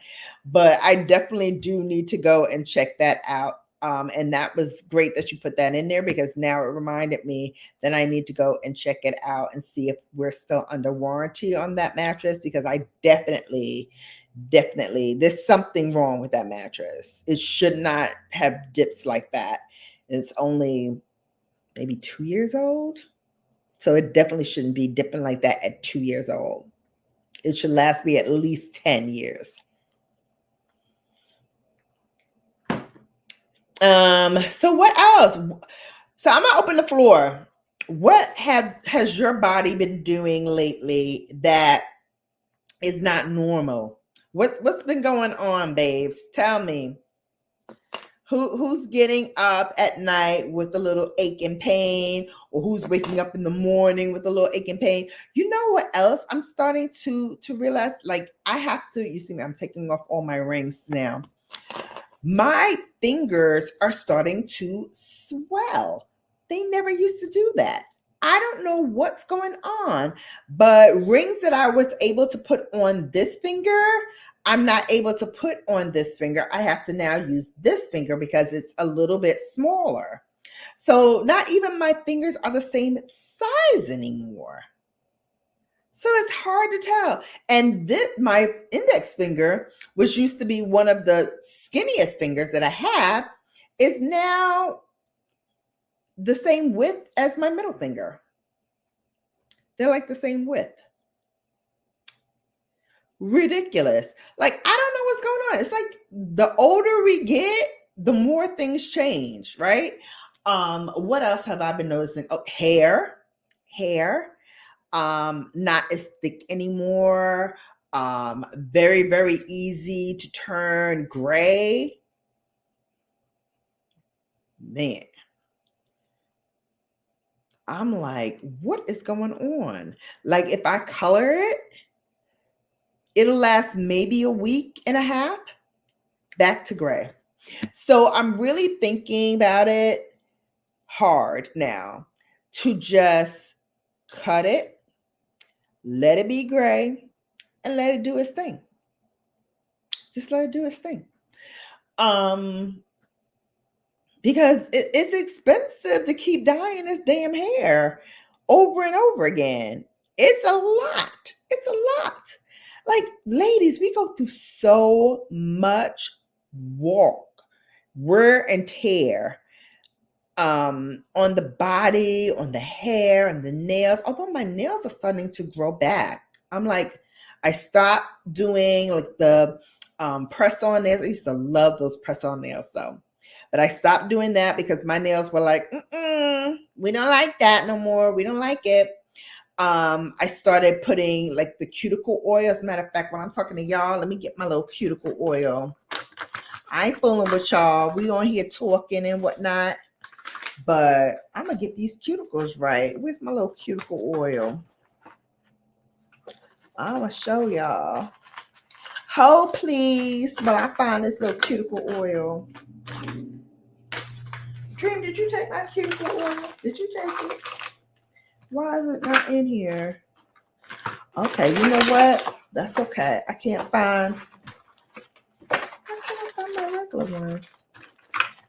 but I definitely do need to go and check that out. And that was great that you put that in there, because now it reminded me that I need to go and check it out and see if we're still under warranty on that mattress, because I definitely, there's something wrong with that mattress. It should not have dips like that. It's only maybe 2 years old. So it definitely shouldn't be dipping like that at 2 years old. It should last me at least 10 years. So what else? So I'm gonna open the floor. What has your body been doing lately that is not normal? What's been going on, babes? Tell me. Who's getting up at night with a little ache and pain, or who's waking up in the morning with a little ache and pain? You know what else I'm starting to realize? Like, I have to, you see me, I'm taking off all my rings now. My fingers are starting to swell. They never used to do that. I don't know what's going on, but rings that I was able to put on this finger, I'm not able to put on this finger. I have to now use this finger because it's a little bit smaller. So not even my fingers are the same size anymore. So it's hard to tell. And my index finger, which used to be one of the skinniest fingers that I have, is now the same width as my middle finger. They're like the same width. Ridiculous. Like, I don't know what's going on. It's like the older we get, the more things change, right? What else have I been noticing? Oh, hair. Not as thick anymore. Very, very easy to turn gray. Man. I'm like, what is going on? Like if I color it, it'll last maybe a week and a half, back to gray. So I'm really thinking about it hard now to just cut it, let it be gray, and let it do its thing. Just let it do its thing. Because it's expensive to keep dyeing this damn hair over and over again. It's a lot. It's a lot. Like, ladies, we go through so much wear and tear on the body, on the hair, and the nails. Although my nails are starting to grow back. I'm like, I stopped doing like the press-on nails. I used to love those press-on nails though. But I stopped doing that because my nails were like, we don't like that no more. We don't like it. I started putting like the cuticle oil. As a matter of fact, when I'm talking to y'all, let me get my little cuticle oil. I ain't fooling with y'all. We on here talking and whatnot. But I'm going to get these cuticles right. Where's my little cuticle oil? I'm going to show y'all. Hold, please, while I find this little cuticle oil. Dream, did you take my cuticle oil? Did you take it? Why is it not in here? Okay, you know what? That's okay. I can't find my regular one.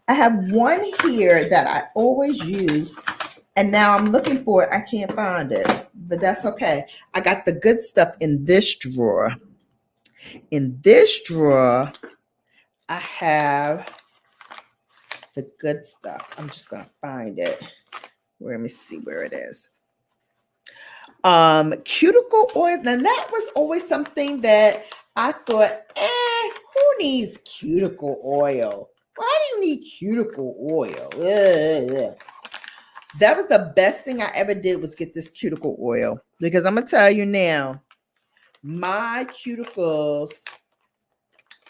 I have one here that I always use, and now I'm looking for it. I can't find it, but that's okay. I got the good stuff in this drawer. In this drawer, I have the good stuff. I'm just going to find it. Let me see where it is. Cuticle oil. Now that was always something that I thought, who needs cuticle oil? Why do you need cuticle oil? Ugh. That was the best thing I ever did was get this cuticle oil, because I'm gonna tell you now, my cuticles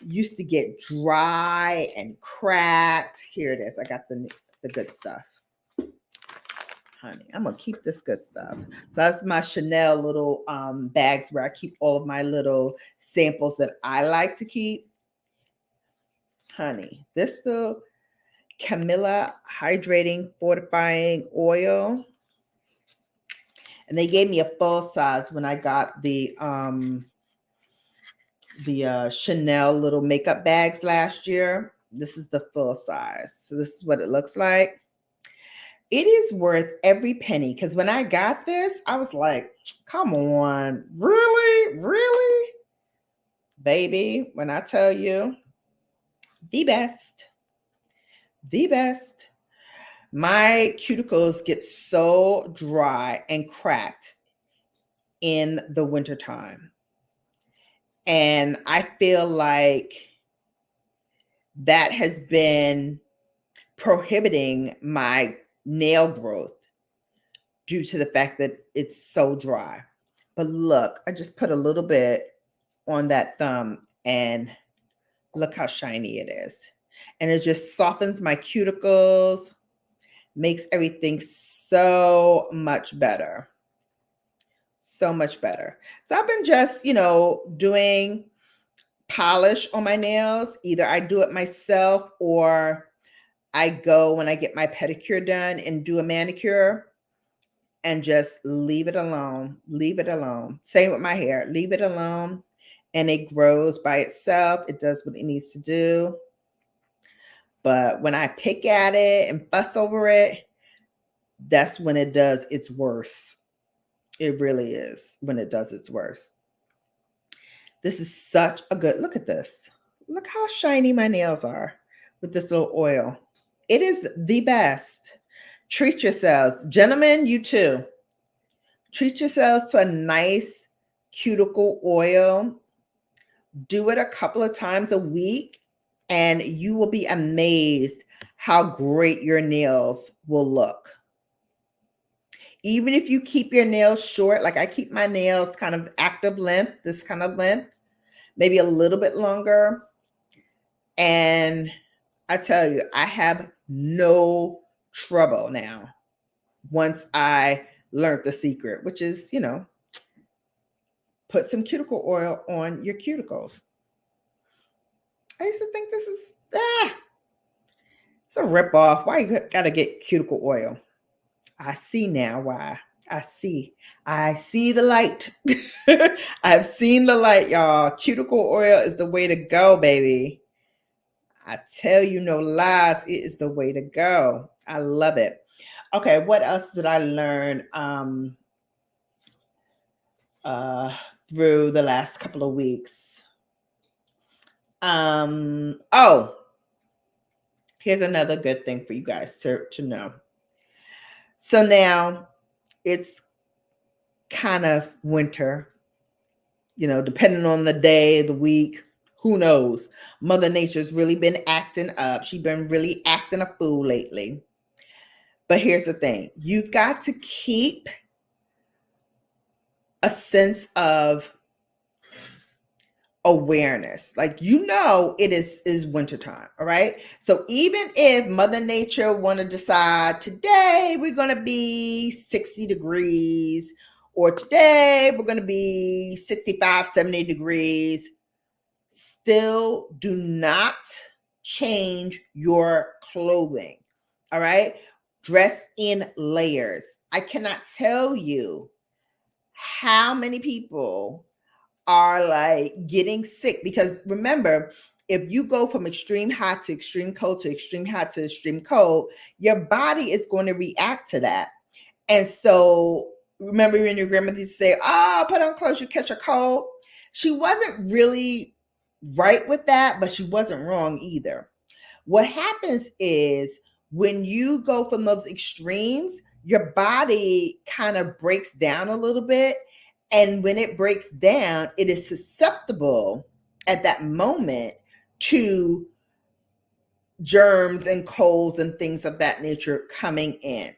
used to get dry and cracked. Here it is. I got the good stuff. Honey, I'm gonna keep this good stuff. So that's my Chanel little bags where I keep all of my little samples that I like to keep. Honey, this the Camellia Hydrating Fortifying Oil. And they gave me a full size when I got the Chanel little makeup bags last year. This is the full size. So this is what it looks like. It is worth every penny, because when I got this, I was like, come on, really? Really? Baby, when I tell you, the best. The best. My cuticles get so dry and cracked in the wintertime. And I feel like that has been prohibiting my nail growth due to the fact that it's so dry. But look, I just put a little bit on that thumb and look how shiny it is. And it just softens my cuticles, makes everything so much better. So much better. So I've been just, doing polish on my nails. Either I do it myself or I go when I get my pedicure done and do a manicure and just leave it alone. Leave it alone. Same with my hair. Leave it alone and it grows by itself. It does what it needs to do. But when I pick at it and fuss over it, that's when it does its worst. It really is when it does its worst. This is such a good, look at this. Look how shiny my nails are with this little oil. It is the best. Treat yourselves. Gentlemen, you too. Treat yourselves to a nice cuticle oil. Do it a couple of times a week and you will be amazed how great your nails will look. Even if you keep your nails short, like I keep my nails kind of active length, this kind of length, maybe a little bit longer. And I tell you, I have no trouble now once I learned the secret, which is, put some cuticle oil on your cuticles. I used to think this is, it's a ripoff. Why you gotta get cuticle oil? I see now why. I see the light. I've seen the light, y'all. Cuticle oil is the way to go, baby. I tell you no lies, it is the way to go. I love it. Okay, what else did I learn through the last couple of weeks? Oh, here's another good thing for you guys to know. So now it's kind of winter, depending on the day, the week, who knows? Mother Nature's really been acting up. She's been really acting a fool lately. But here's the thing. You've got to keep a sense of awareness. Like, it is wintertime, all right? So even if Mother Nature want to decide today we're going to be 60 degrees or today we're going to be 65, 70 degrees, still do not change your clothing, all right? Dress in layers. I cannot tell you how many people are like getting sick because remember, if you go from extreme hot to extreme cold to extreme hot to extreme cold, your body is going to react to that. And so remember when your grandmother used to say, put on clothes, you catch a cold. She wasn't really right with that, but she wasn't wrong either. What happens is when you go from those extremes, your body kind of breaks down a little bit. And when it breaks down, it is susceptible at that moment to germs and colds and things of that nature coming in.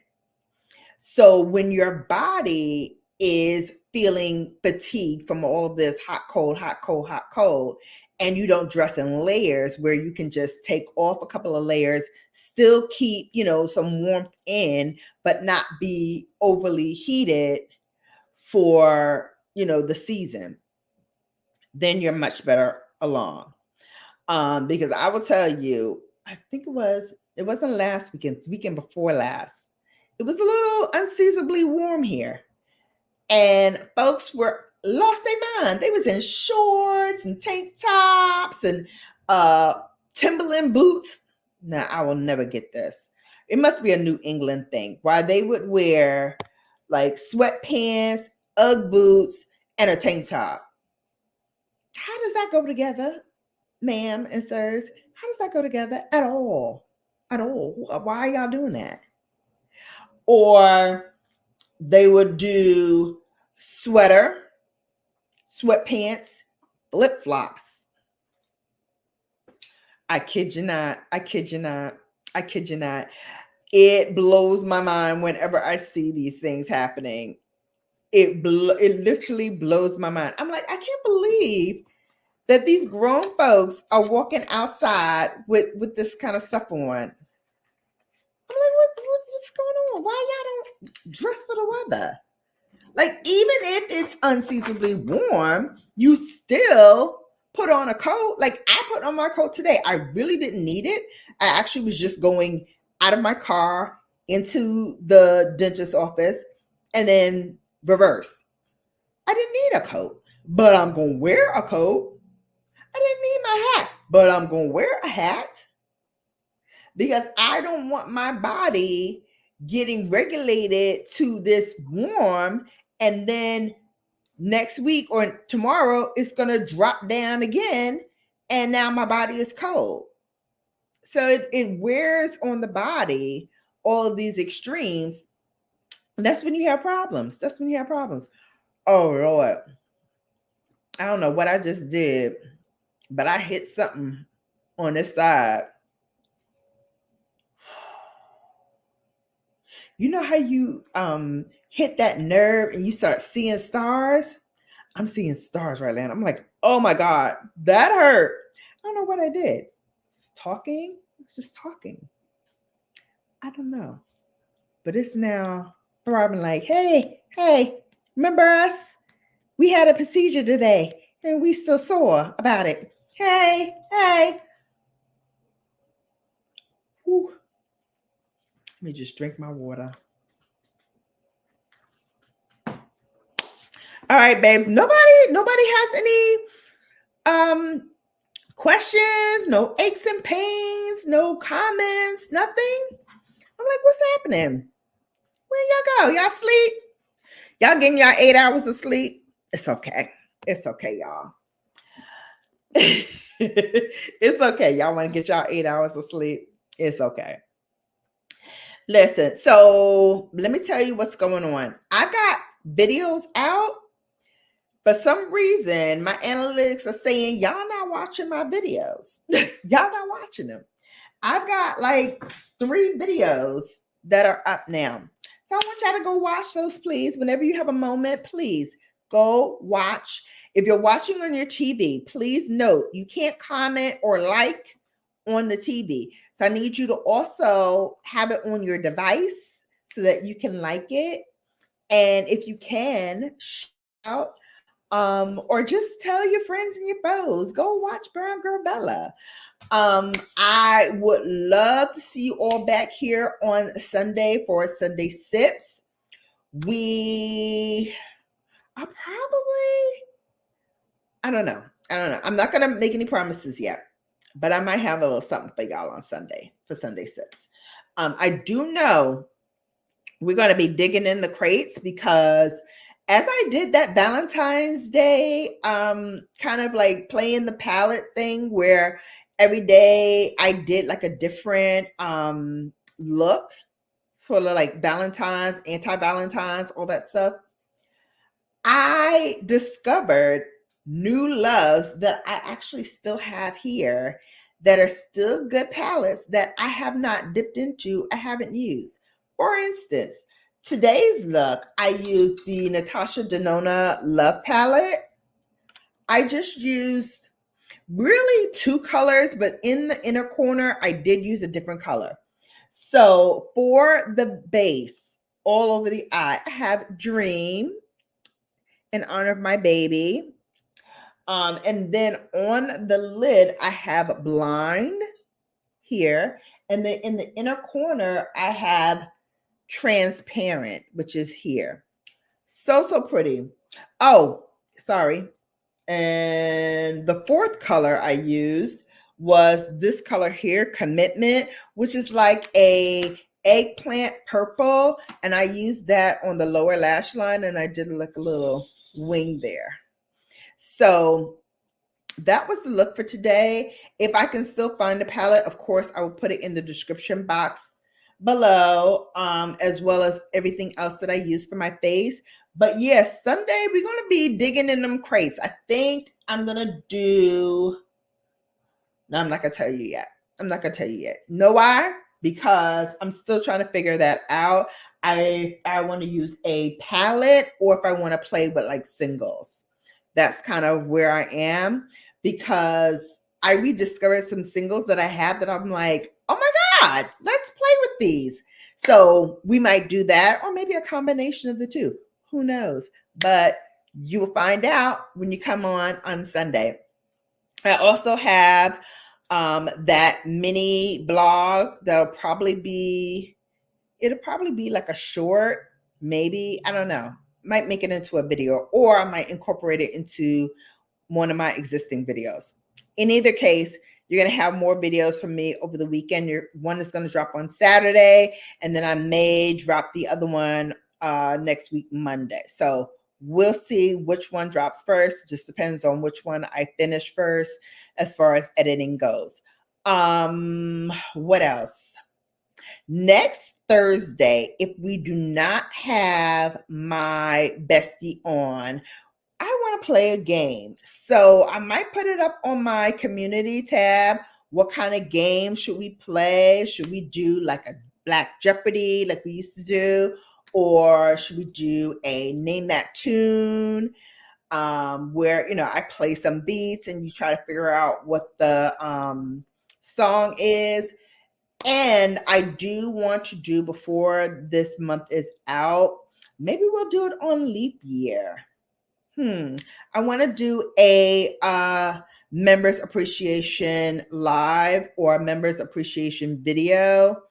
So when your body is feeling fatigued from all of this hot, cold, hot, cold, hot, cold, and you don't dress in layers where you can just take off a couple of layers, still keep, some warmth in, but not be overly heated for, the season, then you're much better along. Because I will tell you, I think it wasn't last weekend, it's weekend before last. It was a little unseasonably warm here. And folks were lost their mind. They was in shorts and tank tops and Timberland boots. Now, I will never get this. It must be a New England thing. Why they would wear like sweatpants, Ugg boots, and a tank top. How does that go together, ma'am and sirs? How does that go together at all? At all? Why are y'all doing that? Or they would do sweater, sweatpants, flip-flops. I kid you not. I kid you not. I kid you not. It blows my mind whenever I see these things happening. It literally blows my mind. I'm like, I can't believe that these grown folks are walking outside with this kind of stuff on. I'm like, what's going on? Why y'all don't dress for the weather? Like, even if it's unseasonably warm, you still put on a coat. Like, I put on my coat today. I really didn't need it. I actually was just going out of my car into the dentist's office and then reverse. I didn't need a coat, but I'm going to wear a coat. I didn't need my hat, but I'm going to wear a hat because I don't want my body getting regulated to this warm, and then next week or tomorrow it's going to drop down again, and now my body is cold. So it wears on the body, all of these extremes. And that's when you have problems. Oh, Lord. I don't know what I just did, but I hit something on this side. You know how you hit that nerve and you start seeing stars? I'm seeing stars right now. I'm like, oh my God, that hurt. I don't know what I did. Talking? It's just talking. I don't know. But it's now throbbing like, hey, remember us? We had a procedure today and we still sore about it. Hey. Whew. Let me just drink my water. All right, babes. Nobody has any questions, no aches and pains, no comments, nothing. I'm like, what's happening? Where y'all go? Y'all sleep? Y'all getting y'all 8 hours of sleep? It's okay. It's okay, y'all. It's okay. Y'all want to get y'all 8 hours of sleep? It's okay. Listen, so let me tell you what's going on. I got videos out. For some reason, my analytics are saying y'all not watching my videos. Y'all not watching them. I've got like 3 videos that are up now. So I want y'all to go watch those, please. Whenever you have a moment, please go watch. If you're watching on your TV, please note you can't comment or like on the TV. So I need you to also have it on your device so that you can like it. And if you can, shout or just tell your friends and your foes, go watch BrownGirlBella. I would love to see you all back here on Sunday for Sunday Sips. I don't know. I'm not going to make any promises yet, but I might have a little something for y'all on Sunday for Sunday Sips. I do know we're going to be digging in the crates because as I did that Valentine's Day, kind of like playing the palette thing where every day I did like a different look, sort of like Valentine's, anti-Valentine's, all that stuff. I discovered new loves that I actually still have here that are still good palettes that I have not dipped into, I haven't used. For instance, today's look, I used the Natasha Denona Love Palette. I just used really 2 colors, but in the inner corner, I did use a different color. So for the base, all over the eye, I have Dream in honor of my baby. And then on the lid, I have Blind here. And then in the inner corner, I have Transparent, which is here. So pretty. Oh, sorry. And the 4th color I used was this color here, Commitment, which is like a eggplant purple. And I used that on the lower lash line and I did like a little wing there. So that was the look for today. If I can still find the palette, of course, I will put it in the description box below, as well as everything else that I use for my face. But yes, Sunday, we're going to be digging in them crates. I think I'm going to do... No, I'm not going to tell you yet. Know why? Because I'm still trying to figure that out. I want to use a palette or if I want to play with like singles. That's kind of where I am because I rediscovered some singles that I have that I'm like, oh my God, let's play with these. So we might do that or maybe a combination of the two. Who knows? But you will find out when you come on Sunday. I also have that mini blog that'll probably be, it'll probably be like a short, maybe, I don't know. Might make it into a video or I might incorporate it into one of my existing videos. In either case, you're going to have more videos from me over the weekend. One is going to drop on Saturday, and then I may drop the other one next week, Monday. So we'll see which one drops first. Just depends on which one I finish first as far as editing goes. What else? Next Thursday, if we do not have my bestie on, I want to play a game. So I might put it up on my community tab. What kind of game should we play? Should we do like a Black Jeopardy like we used to do? Or should we do a Name That Tune? Where, you know, I play some beats and you try to figure out what the song is. And I do want to do, before this month is out, maybe we'll do it on leap year. I want to do a members appreciation live or members appreciation video.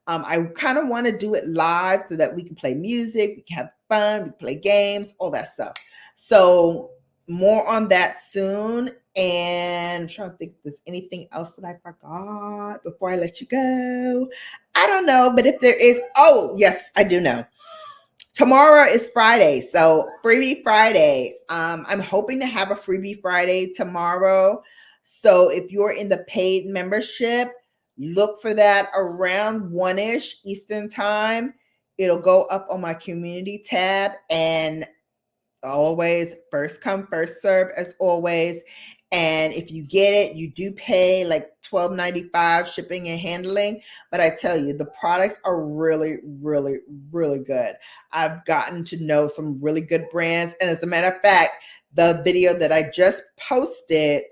I kind of want to do it live so that we can play music, we can have fun, we can play games, all that stuff. So more on that soon. And I'm trying to think if there's anything else that I forgot before I let you go. I don't know, but if there is, oh yes, I do know. Tomorrow is Friday, so Freebie Friday. I'm hoping to have a Freebie Friday tomorrow. So if you're in the paid membership, look for that around 1-ish Eastern time. It'll go up on my community tab, and always first come, first serve as always. And if you get it, you do pay like $12.95 shipping and handling. But I tell you, the products are really, really, really good. I've gotten to know some really good brands. And as a matter of fact, the video that I just posted,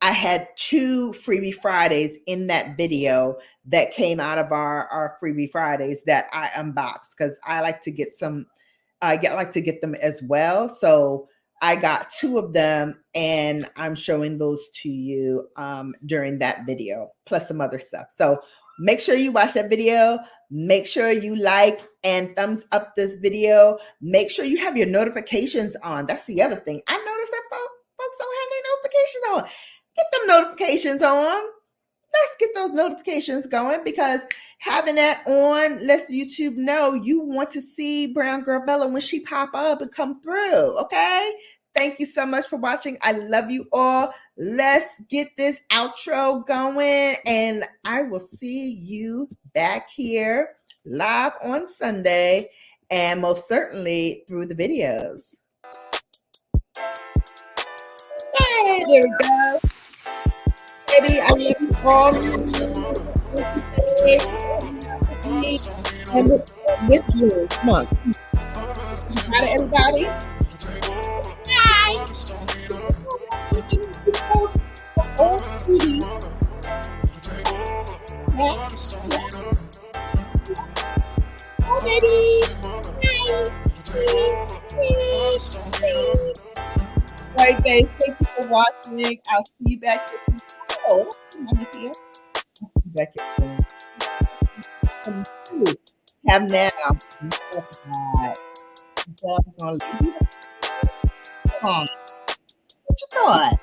I had 2 Freebie Fridays in that video that came out of our Freebie Fridays that I unboxed, because I like to get some, like to get them as well. So I got 2 of them, and I'm showing those to you during that video, plus some other stuff. So make sure you watch that video. Make sure you like and thumbs up this video. Make sure you have your notifications on. That's the other thing. I noticed that folks don't have their notifications on. Get them notifications on. Let's get those notifications going, because having that on lets YouTube know you want to see Brown Girl Bella when she pop up and come through. Okay. Thank you so much for watching. I love you all. Let's get this outro going, and I will see you back here live on Sunday, and most certainly through the videos. Hey, there we go. Baby, I love you all. And with you. Come on. You got it, everybody? Hi. Oh, sweetie. Oh, baby. Hi. All right, guys. Thank you for watching. I'll see you back here. Oh, I'm here. Back here. Have now. Come on. What you thought?